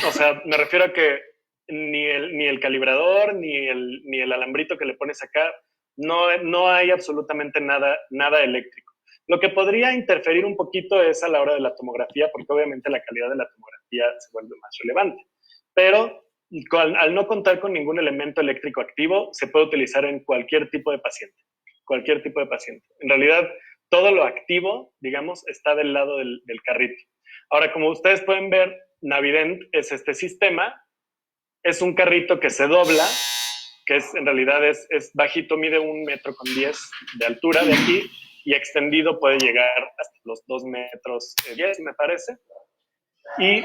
O sea, me refiero a que ni el calibrador, ni el alambrito que le pones acá, no hay absolutamente nada eléctrico. Lo que podría interferir un poquito es a la hora de la tomografía, porque obviamente la calidad de la tomografía se vuelve más relevante. Pero al no contar con ningún elemento eléctrico activo, se puede utilizar en cualquier tipo de paciente. Cualquier tipo de paciente. En realidad, todo lo activo, digamos, está del lado del carrito. Ahora, como ustedes pueden ver, Navident es este sistema. Es un carrito que se dobla, que en realidad es bajito, mide 1,10 metros de altura de aquí, y extendido puede llegar hasta los 2,10 metros, me parece. Y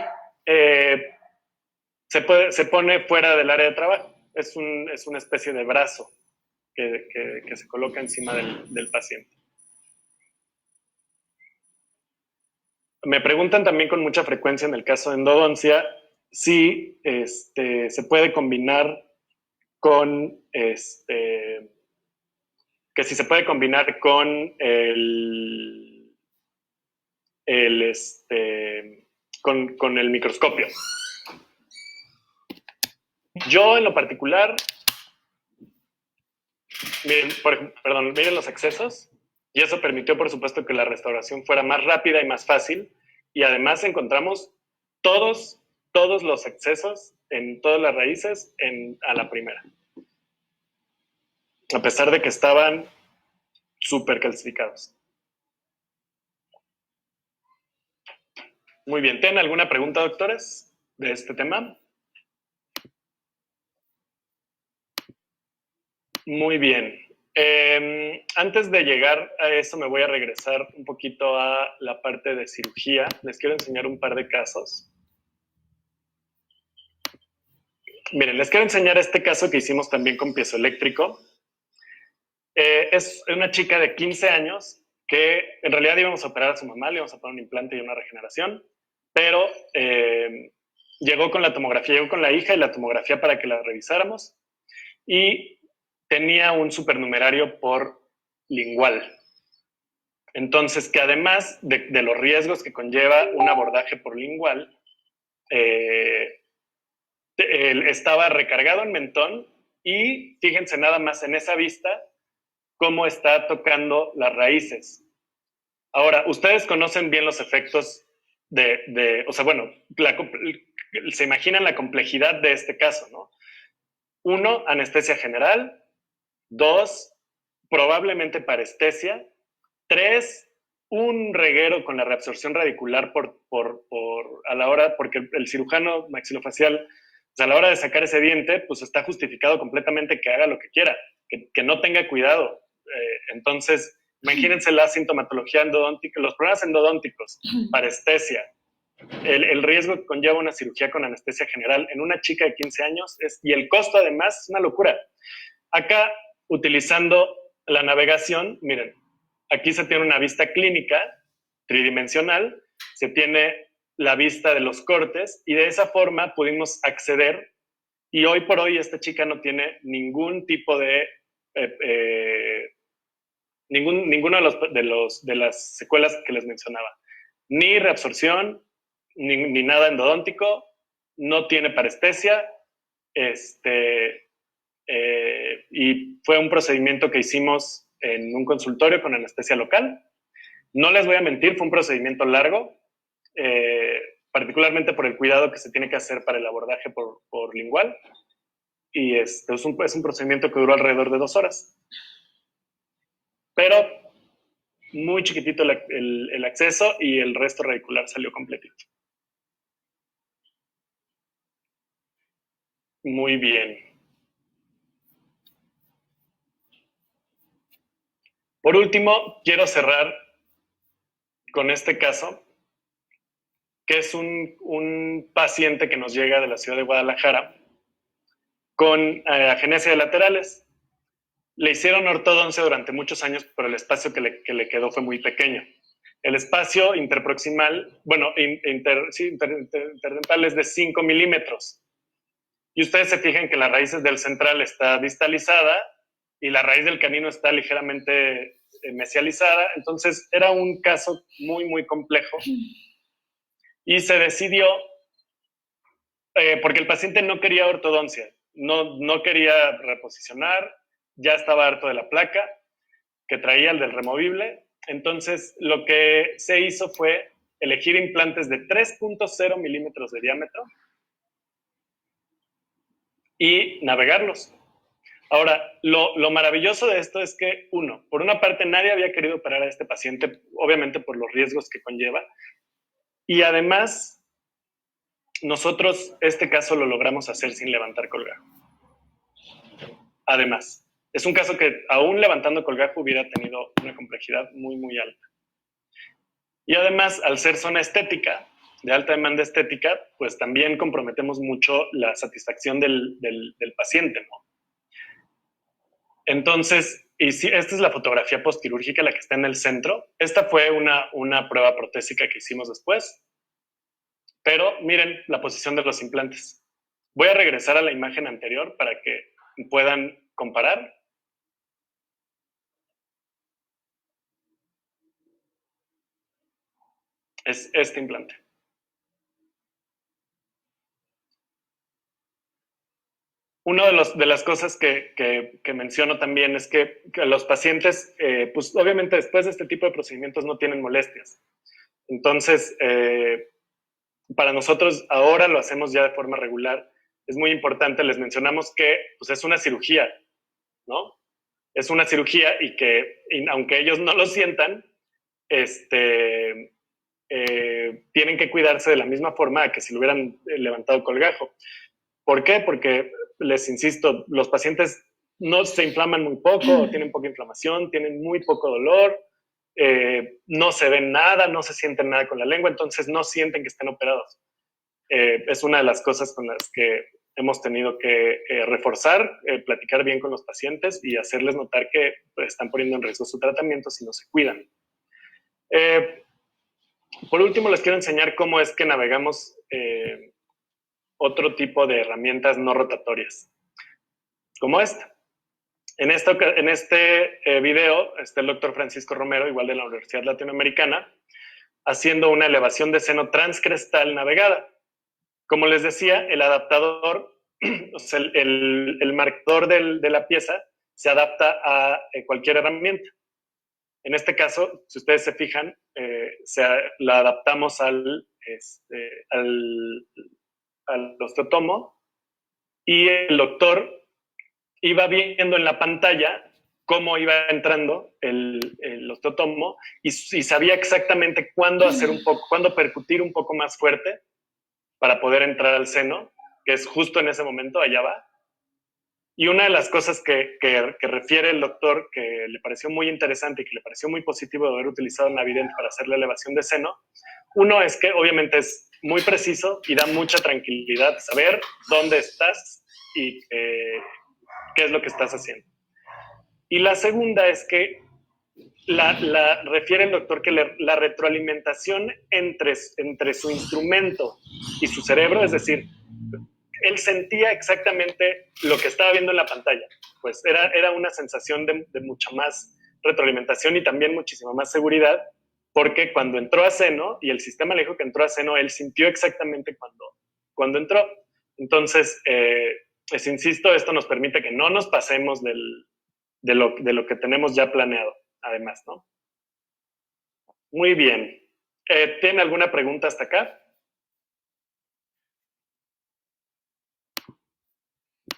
se pone fuera del área de trabajo. Es una especie de brazo que se coloca encima del paciente. Me preguntan también con mucha frecuencia en el caso de endodoncia si se puede combinar con que si se puede combinar con con el microscopio. Yo en lo particular, miren los accesos, y eso permitió, por supuesto, que la restauración fuera más rápida y más fácil, y además encontramos todos los accesos en todas las raíces a la primera. A pesar de que estaban súper calcificados. Muy bien, ¿tienen alguna pregunta, doctores, de este tema? Muy bien. Antes de llegar a eso, me voy a regresar un poquito a la parte de cirugía. Les quiero enseñar un par de casos. Miren, les quiero enseñar este caso que hicimos también con piezoeléctrico. Es una chica de 15 años que en realidad íbamos a operar a su mamá, le íbamos a poner un implante y una regeneración, pero llegó con la tomografía, llegó con la hija y la tomografía para que la revisáramos y tenía un supernumerario por lingual. Entonces, que además de los riesgos que conlleva un abordaje por lingual, estaba recargado en mentón y fíjense nada más en esa vista cómo está tocando las raíces. Ahora, ustedes conocen bien los efectos o sea, bueno, se imaginan la complejidad de este caso, ¿no? 1, anestesia general. 2, probablemente parestesia. 3, un reguero con la reabsorción radicular a la hora, porque el cirujano maxilofacial, pues a la hora de sacar ese diente, pues está justificado completamente que haga lo que quiera, que no tenga cuidado. Entonces, imagínense la sintomatología endodóntica, los problemas endodónticos, parestesia, el riesgo que conlleva una cirugía con anestesia general en una chica de 15 años y el costo además es una locura. Acá, utilizando la navegación, miren, aquí se tiene una vista clínica tridimensional, se tiene la vista de los cortes y de esa forma pudimos acceder y hoy por hoy esta chica no tiene ningún tipo de ninguno de las secuelas que les mencionaba. Ni reabsorción, ni nada endodóntico, no tiene parestesia, y fue un procedimiento que hicimos en un consultorio con anestesia local. No les voy a mentir, fue un procedimiento largo, particularmente por el cuidado que se tiene que hacer para el abordaje por lingual. Y es un procedimiento que duró alrededor de 2 horas. Pero muy chiquitito el acceso y el resto radicular salió completito. Muy bien. Por último, quiero cerrar con este caso, que es un paciente que nos llega de la ciudad de Guadalajara con agenesia de laterales. Le hicieron ortodoncia durante muchos años, pero el espacio que le quedó fue muy pequeño. El espacio interproximal, bueno, interdental es de 5 milímetros. Y ustedes se fijan que las raíces del central está distalizada y la raíz del canino está ligeramente mesializada. Entonces, era un caso muy, muy complejo. Y se decidió, porque el paciente no quería ortodoncia, no quería reposicionar, ya estaba harto de la placa que traía, el del removible. Entonces, lo que se hizo fue elegir implantes de 3.0 milímetros de diámetro y navegarlos. Ahora, lo maravilloso de esto es que, por una parte, nadie había querido operar a este paciente, obviamente por los riesgos que conlleva, y además, nosotros este caso lo logramos hacer sin levantar colgajo. Además, es un caso que aún levantando colgajo hubiera tenido una complejidad muy, muy alta. Y además, al ser zona estética, de alta demanda estética, pues también comprometemos mucho la satisfacción del paciente, ¿no? Entonces, esta es la fotografía postquirúrgica, la que está en el centro. Esta fue una prueba protésica que hicimos después. Pero miren la posición de los implantes. Voy a regresar a la imagen anterior para que puedan comparar. Es este implante. Una de las cosas que menciono también es que los pacientes, pues obviamente después de este tipo de procedimientos no tienen molestias. Entonces, para nosotros ahora lo hacemos ya de forma regular. Es muy importante, les mencionamos que pues es una cirugía, ¿no? es una cirugía y que, aunque ellos no lo sientan, tienen que cuidarse de la misma forma que si lo hubieran levantado colgajo. ¿Por qué? Porque, les insisto, los pacientes no se inflaman muy poco, tienen poca inflamación, tienen muy poco dolor, no se ven nada, no se sienten nada con la lengua, entonces no sienten que estén operados. Es una de las cosas con las que hemos tenido que reforzar, platicar bien con los pacientes y hacerles notar que pues, están poniendo en riesgo su tratamiento si no se cuidan. Por último, les quiero enseñar cómo es que navegamos otro tipo de herramientas no rotatorias, como esta. En este video está el doctor Francisco Romero, igual de la Universidad Latinoamericana, haciendo una elevación de seno transcrestal navegada. Como les decía, el adaptador, o sea, el marcador de la pieza se adapta a cualquier herramienta. En este caso, si ustedes se fijan, la adaptamos al osteotomo y el doctor iba viendo en la pantalla cómo iba entrando el osteotomo y sabía exactamente cuándo cuándo percutir un poco más fuerte para poder entrar al seno, que es justo en ese momento, allá va. Y una de las cosas que refiere el doctor, que le pareció muy interesante y que le pareció muy positivo de haber utilizado Navident para hacer la elevación de seno, uno es que obviamente es muy preciso y da mucha tranquilidad saber dónde estás y qué es lo que estás haciendo. Y la segunda es que refiere el doctor que la retroalimentación entre su instrumento y su cerebro, es decir, él sentía exactamente lo que estaba viendo en la pantalla. Pues era una sensación de mucha más retroalimentación y también muchísima más seguridad, porque cuando entró a seno, y el sistema le dijo que entró a seno, él sintió exactamente cuando entró. Entonces, les insisto, esto nos permite que no nos pasemos de lo que tenemos ya planeado, además, ¿no? Muy bien. ¿Tienen alguna pregunta hasta acá?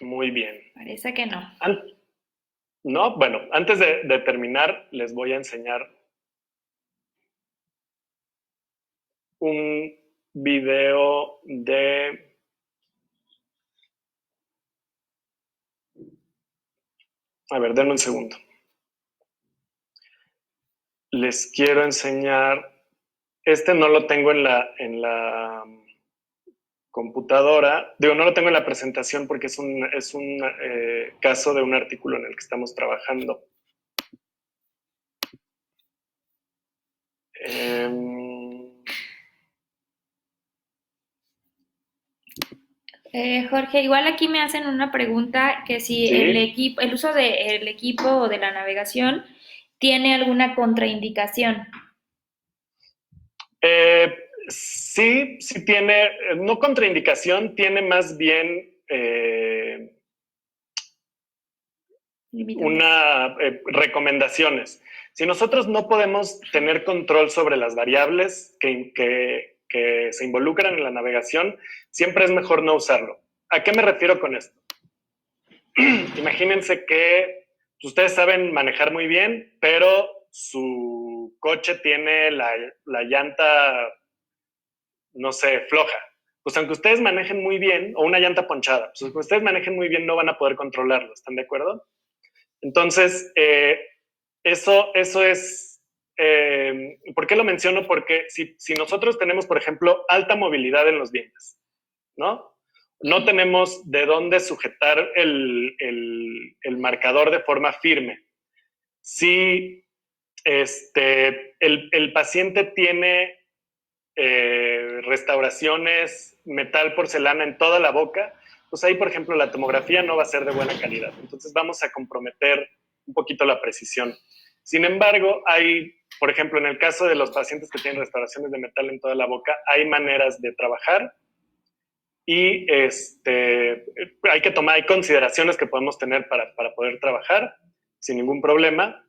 Muy bien. Parece que no. No, bueno, antes de terminar, les voy a enseñar un video de... A ver, denme un segundo. Les quiero enseñar... Este no lo tengo en la computadora. Digo, no lo tengo en la presentación porque es un caso de un artículo en el que estamos trabajando. Jorge, igual aquí me hacen una pregunta que si ¿Sí? el uso del equipo o de la navegación tiene alguna contraindicación. Sí tiene, no contraindicación, tiene más bien recomendaciones. Si nosotros no podemos tener control sobre las variables que se involucran en la navegación, siempre es mejor no usarlo. ¿A qué me refiero con esto? Imagínense que ustedes saben manejar muy bien, pero su coche tiene la llanta, no sé, floja. Pues aunque ustedes manejen muy bien, o una llanta ponchada, pues aunque ustedes manejen muy bien, no van a poder controlarlo, ¿están de acuerdo? Entonces, eso es... ¿por qué lo menciono? Porque si nosotros tenemos, por ejemplo, alta movilidad en los dientes, ¿no? No tenemos de dónde sujetar el marcador de forma firme. Si el paciente tiene restauraciones, metal, porcelana en toda la boca, pues ahí, por ejemplo, la tomografía no va a ser de buena calidad. Entonces vamos a comprometer un poquito la precisión. Sin embargo, hay, por ejemplo, en el caso de los pacientes que tienen restauraciones de metal en toda la boca, hay maneras de trabajar y hay consideraciones que podemos tener para poder trabajar sin ningún problema.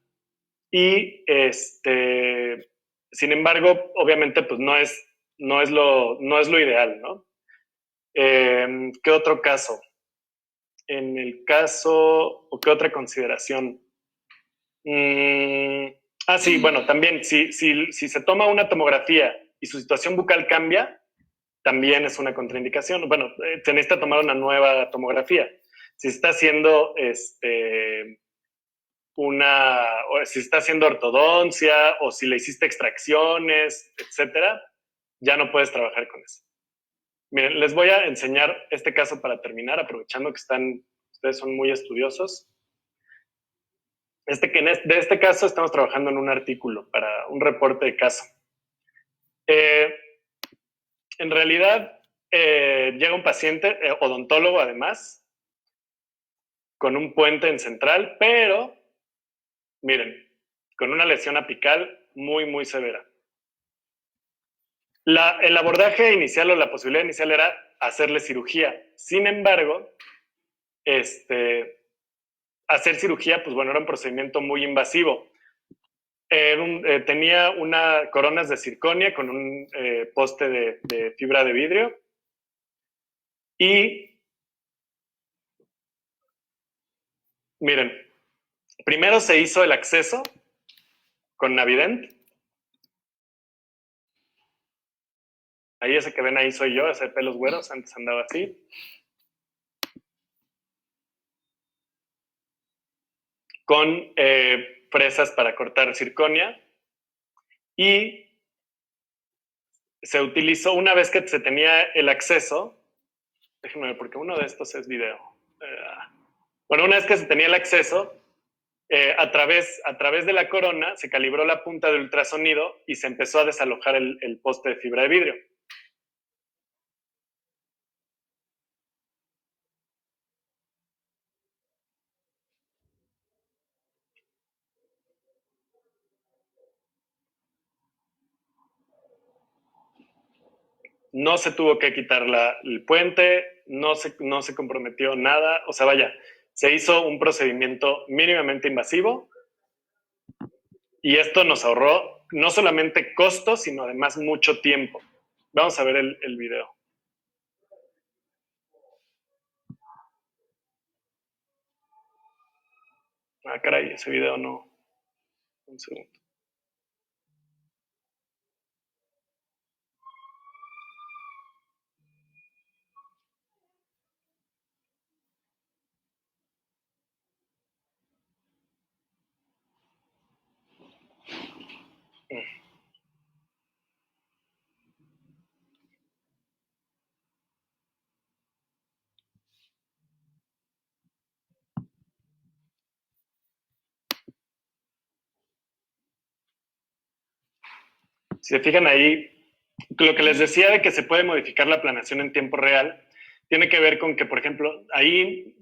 Y sin embargo, obviamente, pues no es lo ideal, ¿no? ¿Qué otro caso? En el caso, o qué otra consideración. Sí, bueno, también si se toma una tomografía y su situación bucal cambia, también es una contraindicación. Bueno, se necesita tomar una nueva tomografía. Si está haciendo o si está haciendo ortodoncia o si le hiciste extracciones, etcétera, ya no puedes trabajar con eso. Miren, les voy a enseñar este caso para terminar, aprovechando que ustedes son muy estudiosos. De este caso estamos trabajando en un artículo para un reporte de caso. En realidad, llega un paciente, odontólogo además, con un puente en central, pero, miren, con una lesión apical muy, muy severa. El abordaje inicial o la posibilidad inicial era hacerle cirugía. Sin embargo, hacer cirugía, pues bueno, era un procedimiento muy invasivo. Tenía coronas de circonia con un poste de fibra de vidrio y miren, primero se hizo el acceso con Navident. Ahí ese que ven ahí soy yo, ese de pelos güeros, antes andaba así. Con fresas para cortar circonia. Y se utilizó, una vez que se tenía el acceso, déjenme ver, porque uno de estos es video. Bueno, una vez que se tenía el acceso, a través de la corona se calibró la punta del ultrasonido y se empezó a desalojar el poste de fibra de vidrio. No se tuvo que quitar el puente, no se comprometió nada, o sea, vaya, se hizo un procedimiento mínimamente invasivo y esto nos ahorró no solamente costos, sino además mucho tiempo. Vamos a ver el video. Ah, caray, ese video no. Un segundo. Si se fijan ahí, lo que les decía de que se puede modificar la planeación en tiempo real, tiene que ver con que, por ejemplo, ahí,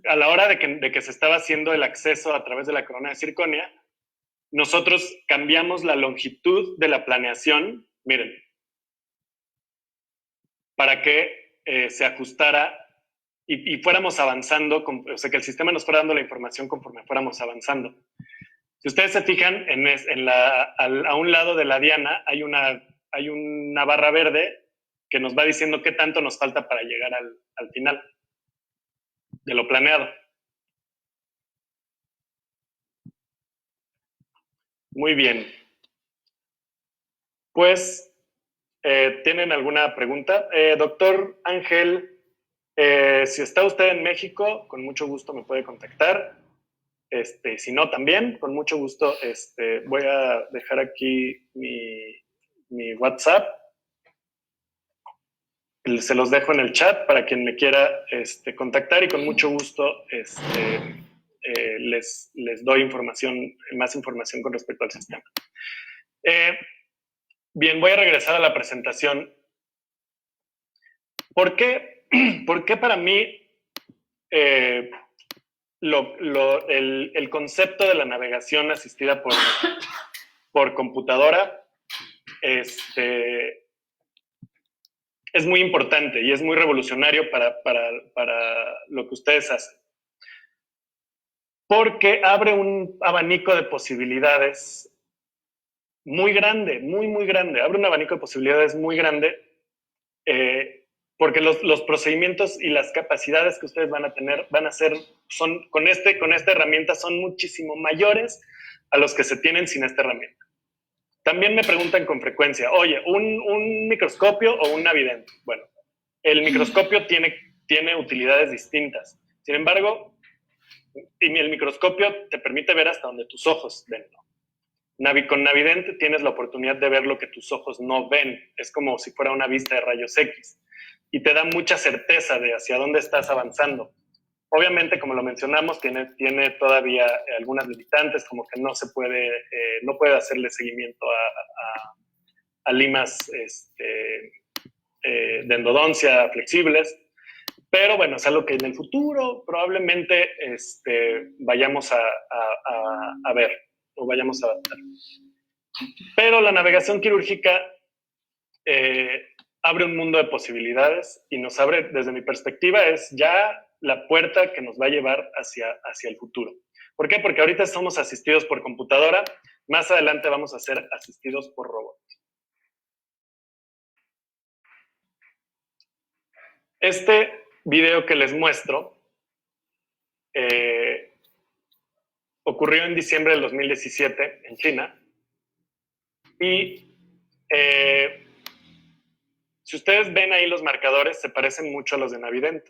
a la hora de que se estaba haciendo el acceso a través de la corona de circonia, nosotros cambiamos la longitud de la planeación, miren, para que se ajustara y fuéramos avanzando, o sea, que el sistema nos fuera dando la información conforme fuéramos avanzando. Si ustedes se fijan, a un lado de la diana hay una barra verde que nos va diciendo qué tanto nos falta para llegar al final de lo planeado. Muy bien. Pues, ¿tienen alguna pregunta? Doctor Ángel, si está usted en México, con mucho gusto me puede contactar. Si no, también, con mucho gusto, voy a dejar aquí mi WhatsApp. Se los dejo en el chat para quien me quiera contactar y con mucho gusto les doy más información con respecto al sistema. Bien, voy a regresar a la presentación. ¿Por qué para mí el concepto de la navegación asistida por computadora es muy importante y es muy revolucionario para lo que ustedes hacen? Porque abre un abanico de posibilidades muy grande, muy, muy grande. Abre un abanico de posibilidades muy grande porque los procedimientos y las capacidades que ustedes van a tener van a ser, con esta herramienta son muchísimo mayores a los que se tienen sin esta herramienta. También me preguntan con frecuencia, oye, ¿un microscopio o un navidente? Bueno, el microscopio tiene utilidades distintas. Sin embargo, el microscopio te permite ver hasta donde tus ojos ven, ¿no? Con navidente tienes la oportunidad de ver lo que tus ojos no ven. Es como si fuera una vista de rayos X. Y te da mucha certeza de hacia dónde estás avanzando. Obviamente, como lo mencionamos, tiene todavía algunas limitantes, como que no puede hacerle seguimiento a limas de endodoncia flexibles. Pero bueno, es algo que en el futuro probablemente vayamos a ver o vayamos a adaptar. Pero la navegación quirúrgica abre un mundo de posibilidades y nos abre, desde mi perspectiva, es ya la puerta que nos va a llevar hacia el futuro. ¿Por qué? Porque ahorita somos asistidos por computadora, más adelante vamos a ser asistidos por robot. Este video que les muestro ocurrió en diciembre del 2017 en China y si ustedes ven ahí los marcadores, se parecen mucho a los de Navident.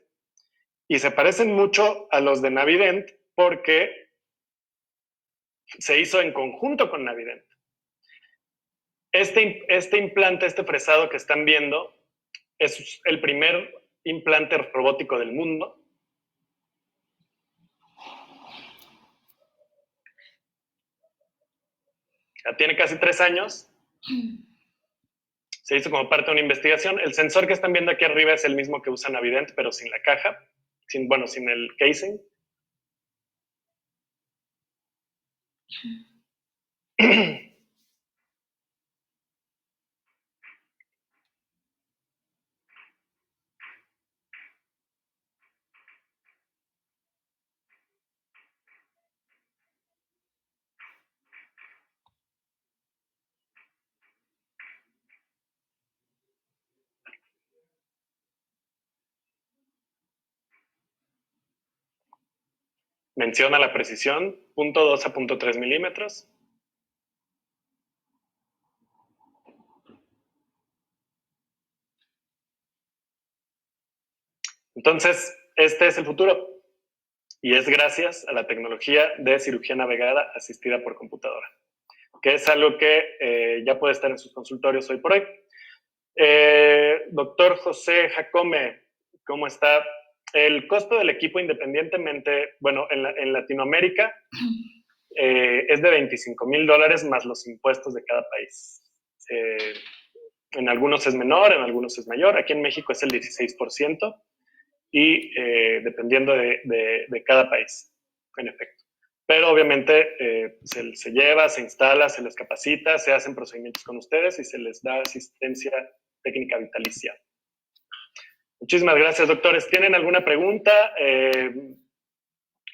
Y se parecen mucho a los de Navident porque se hizo en conjunto con Navident. Este implante, este fresado que están viendo, es el primer implante robótico del mundo. Ya tiene casi 3 años. Se hizo como parte de una investigación. El sensor que están viendo aquí arriba es el mismo que usa Navident, pero sin la caja, sin el casing. Menciona la precisión, 0.2 a 0.3 milímetros. Entonces, este es el futuro y es gracias a la tecnología de cirugía navegada asistida por computadora, que es algo que ya puede estar en sus consultorios hoy por hoy. Doctor José Jacome, ¿cómo está? El costo del equipo, independientemente, bueno, en Latinoamérica es de $25,000 más los impuestos de cada país. En algunos es menor, en algunos es mayor. Aquí en México es el 16%. Y dependiendo de cada país, en efecto. Pero obviamente se lleva, se instala, se les capacita, se hacen procedimientos con ustedes y se les da asistencia técnica vitalicia. Muchísimas gracias, doctores. ¿Tienen alguna pregunta?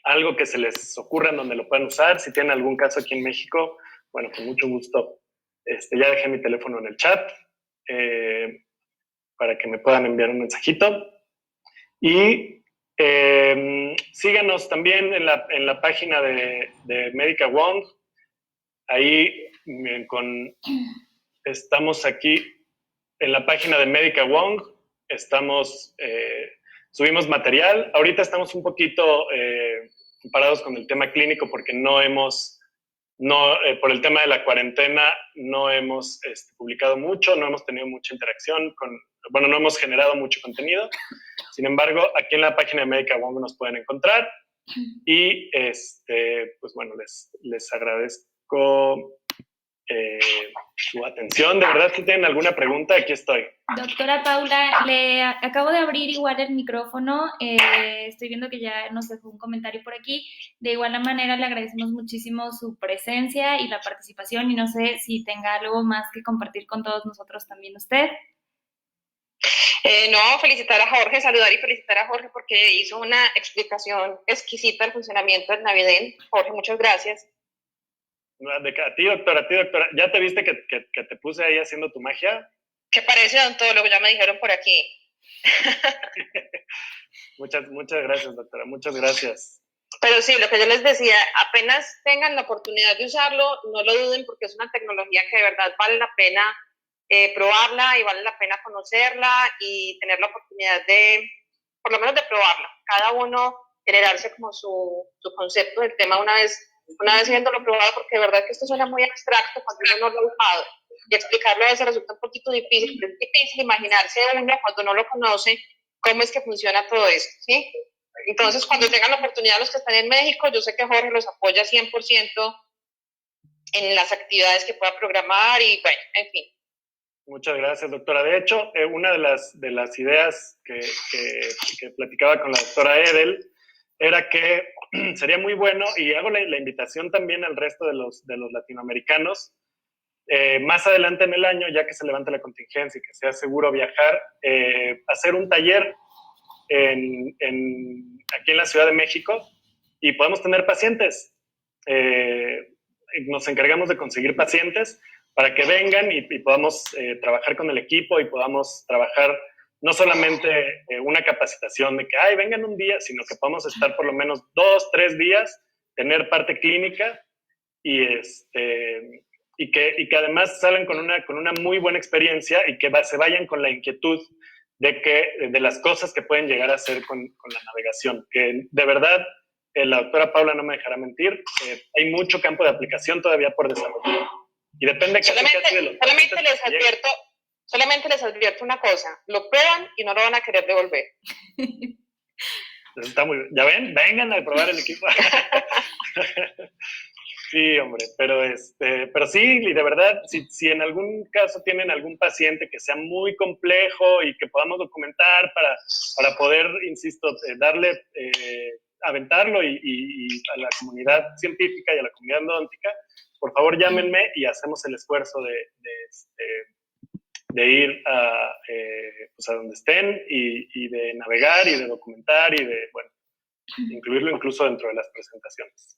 ¿Algo que se les ocurra en donde lo puedan usar? Si tienen algún caso aquí en México, bueno, con mucho gusto. Ya dejé mi teléfono en el chat para que me puedan enviar un mensajito. Y síganos también en la página de Médica Wong. Ahí estamos aquí en la página de Médica Wong. Subimos material. Ahorita estamos un poquito parados con el tema clínico porque por el tema de la cuarentena no hemos publicado mucho, no hemos tenido mucha interacción no hemos generado mucho contenido. Sin embargo, aquí en la página de Médica Wong nos pueden encontrar y pues bueno, les agradezco su atención. De verdad, si tienen alguna pregunta, aquí estoy. Doctora Paula, le acabo de abrir igual el micrófono. Estoy viendo que ya nos dejó un comentario por aquí. De igual manera, le agradecemos muchísimo su presencia y la participación y no sé si tenga algo más que compartir con todos nosotros también usted. No, felicitar a Jorge, saludar y felicitar a Jorge porque hizo una explicación exquisita del funcionamiento del Navident. Jorge, muchas gracias. A ti, doctora. ¿Ya te viste que te puse ahí haciendo tu magia? ¿Qué parece, odontólogo? Ya me dijeron por aquí. Muchas gracias, doctora, muchas gracias. Pero sí, lo que yo les decía, apenas tengan la oportunidad de usarlo, no lo duden porque es una tecnología que de verdad vale la pena probarla y vale la pena conocerla y tener la oportunidad de, por lo menos de probarla. Cada uno generarse como su concepto del tema una vez viéndolo probado, porque de verdad que esto suena muy abstracto cuando uno no lo ha usado. Y explicarlo a veces resulta un poquito difícil. Es difícil imaginarse uno cuando no lo conoce cómo es que funciona todo esto, ¿sí? Entonces, cuando tengan la oportunidad los que están en México, yo sé que Jorge los apoya 100% en las actividades que pueda programar y bueno, en fin. Muchas gracias, doctora. De hecho, una de las ideas que platicaba con la doctora Edel era que sería muy bueno, y hago la invitación también al resto de los latinoamericanos, más adelante en el año, ya que se levante la contingencia y que sea seguro viajar, hacer un taller aquí en la Ciudad de México y podemos tener pacientes. Nos encargamos de conseguir pacientes para que vengan y podamos trabajar con el equipo y podamos trabajar no solamente una capacitación de que, vengan un día, sino que podamos estar por lo menos 2, 3 días, tener parte clínica y que además salgan con una muy buena experiencia y que se vayan con la inquietud de las cosas que pueden llegar a hacer con la navegación. Que de verdad, la doctora Paula no me dejará mentir, hay mucho campo de aplicación todavía por desarrollar. Y depende casi de los solamente les advierto una cosa, lo prueban y no lo van a querer devolver. Está muy bien. ¿Ya ven? Vengan a probar el equipo. Sí, hombre, pero sí, y de verdad, si en algún caso tienen algún paciente que sea muy complejo y que podamos documentar para poder, insisto, darle, aventarlo y a la comunidad científica y a la comunidad endodóntica, por favor llámenme y hacemos el esfuerzo de ir pues a donde estén y de navegar y de documentar y de, bueno, incluirlo incluso dentro de las presentaciones.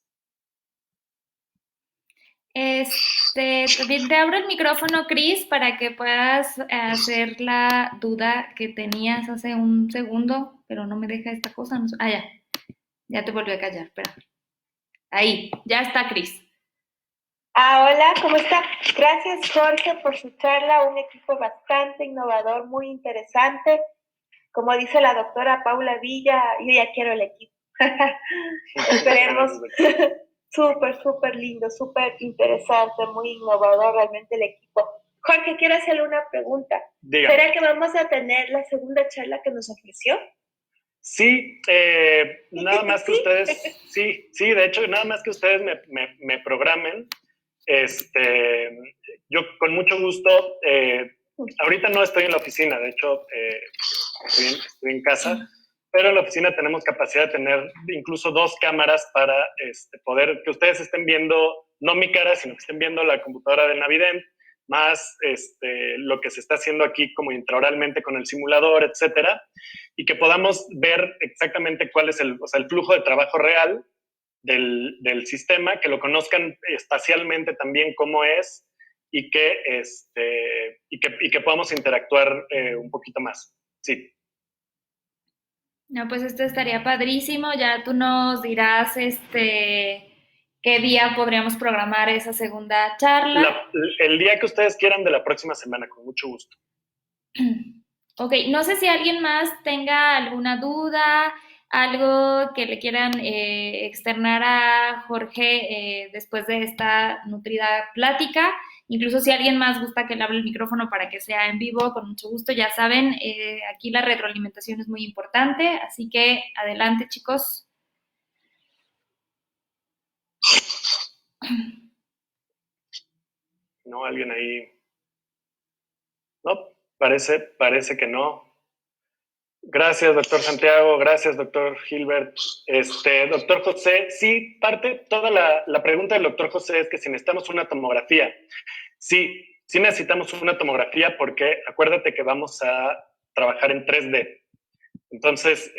También te abro el micrófono, Cris, para que puedas hacer la duda que tenías hace un segundo, pero no me deja esta cosa. No sé. Ya te volví a callar, espera. Ahí, ya está, Cris. Hola, ¿cómo está? Gracias, Jorge, por su charla, un equipo bastante innovador, muy interesante. Como dice la doctora Paula Villa, yo ya quiero el equipo. Esperemos. Súper lindo, súper interesante, muy innovador realmente el equipo. Jorge, quiero hacerle una pregunta. Dígame. ¿Será que vamos a tener la segunda charla que nos ofreció? Sí, nada más que ustedes, sí, de hecho, nada más que ustedes me programen. Yo con mucho gusto, ahorita no estoy en la oficina, de hecho, estoy en casa, pero en la oficina tenemos capacidad de tener incluso 2 cámaras para poder que ustedes estén viendo, no mi cara, sino que estén viendo la computadora de Navident, más lo que se está haciendo aquí como intraoralmente con el simulador, etcétera, y que podamos ver exactamente cuál es el flujo de trabajo real del sistema, que lo conozcan espacialmente también cómo es y que podamos interactuar un poquito más. Sí. No, pues esto estaría padrísimo. Ya tú nos dirás qué día podríamos programar esa segunda charla. El día que ustedes quieran de la próxima semana, con mucho gusto. Ok, no sé si alguien más tenga alguna duda, algo que le quieran externar a Jorge después de esta nutrida plática. Incluso si alguien más gusta que le hable el micrófono para que sea en vivo, con mucho gusto, ya saben, aquí la retroalimentación es muy importante, así que adelante, chicos. ¿No? ¿Alguien ahí? No, parece que no. Gracias, doctor Santiago. Gracias, doctor Gilbert. Doctor José, sí, toda la pregunta del doctor José es que si necesitamos una tomografía. Sí necesitamos una tomografía porque acuérdate que vamos a trabajar en 3D. Entonces,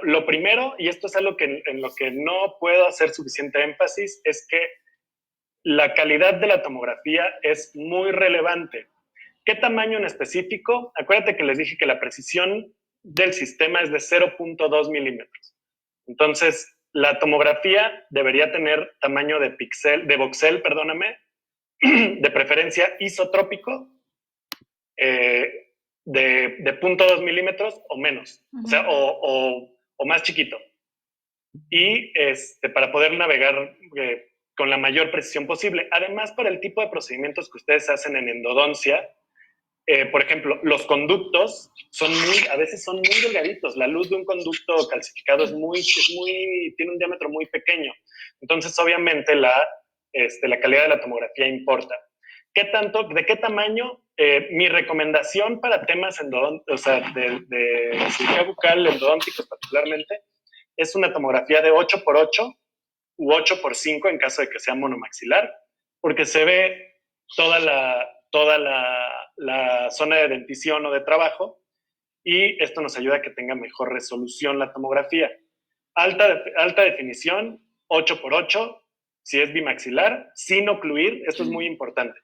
lo primero, y esto es algo en lo que no puedo hacer suficiente énfasis, es que la calidad de la tomografía es muy relevante. ¿Qué tamaño en específico? Acuérdate que les dije que la precisión del sistema es de 0.2 milímetros. Entonces, la tomografía debería tener tamaño de voxel, de preferencia isotrópico, de 0.2 milímetros o menos, o sea, o más chiquito. Y para poder navegar con la mayor precisión posible. Además, para el tipo de procedimientos que ustedes hacen en endodoncia, por ejemplo, los conductos a veces son muy delgaditos. La luz de un conducto calcificado tiene un diámetro muy pequeño. Entonces, obviamente, la calidad de la tomografía importa. ¿De qué tamaño? Mi recomendación para temas de cirugía bucal, endodónticos particularmente, es una tomografía de 8x8 u 8x5 en caso de que sea monomaxilar, porque se ve toda la zona de dentición o de trabajo, y esto nos ayuda a que tenga mejor resolución la tomografía. Alta definición, 8x8, si es bimaxilar, sin ocluir. Esto es muy importante,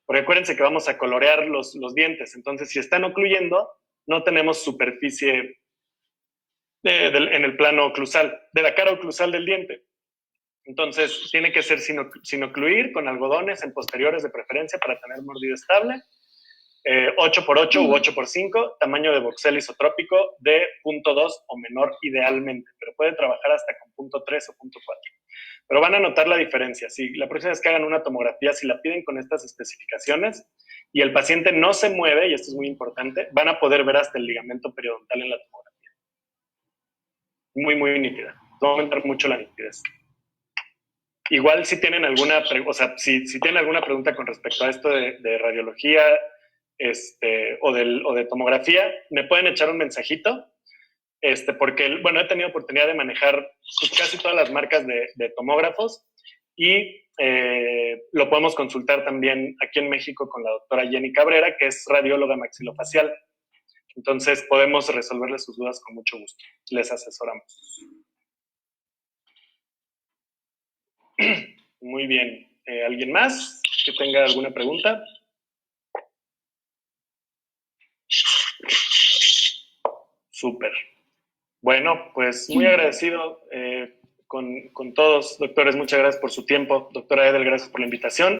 porque acuérdense que vamos a colorear los dientes, entonces si están ocluyendo, no tenemos superficie en el plano oclusal, de la cara oclusal del diente. Entonces, tiene que ser sin ocluir, con algodones en posteriores de preferencia para tener mordido estable. 8x8 u 8x5, tamaño de voxel isotrópico de 0.2 o menor idealmente, pero puede trabajar hasta con 0.3 o 0.4. Pero van a notar la diferencia. Si la próxima vez que hagan una tomografía, si la piden con estas especificaciones y el paciente no se mueve, y esto es muy importante, van a poder ver hasta el ligamento periodontal en la tomografía. Muy, muy nítida. Va a aumentar mucho la nitidez. Igual si tienen si tienen alguna pregunta con respecto a esto de radiología o de tomografía, me pueden echar un mensajito, porque, he tenido oportunidad de manejar casi todas las marcas de tomógrafos, y lo podemos consultar también aquí en México con la doctora Jenny Cabrera, que es radióloga maxilofacial. Entonces podemos resolverles sus dudas con mucho gusto. Les asesoramos. Muy bien. ¿Alguien más que tenga alguna pregunta? Súper. Bueno, pues muy agradecido con todos, doctores. Muchas gracias por su tiempo. Doctora Edel, gracias por la invitación.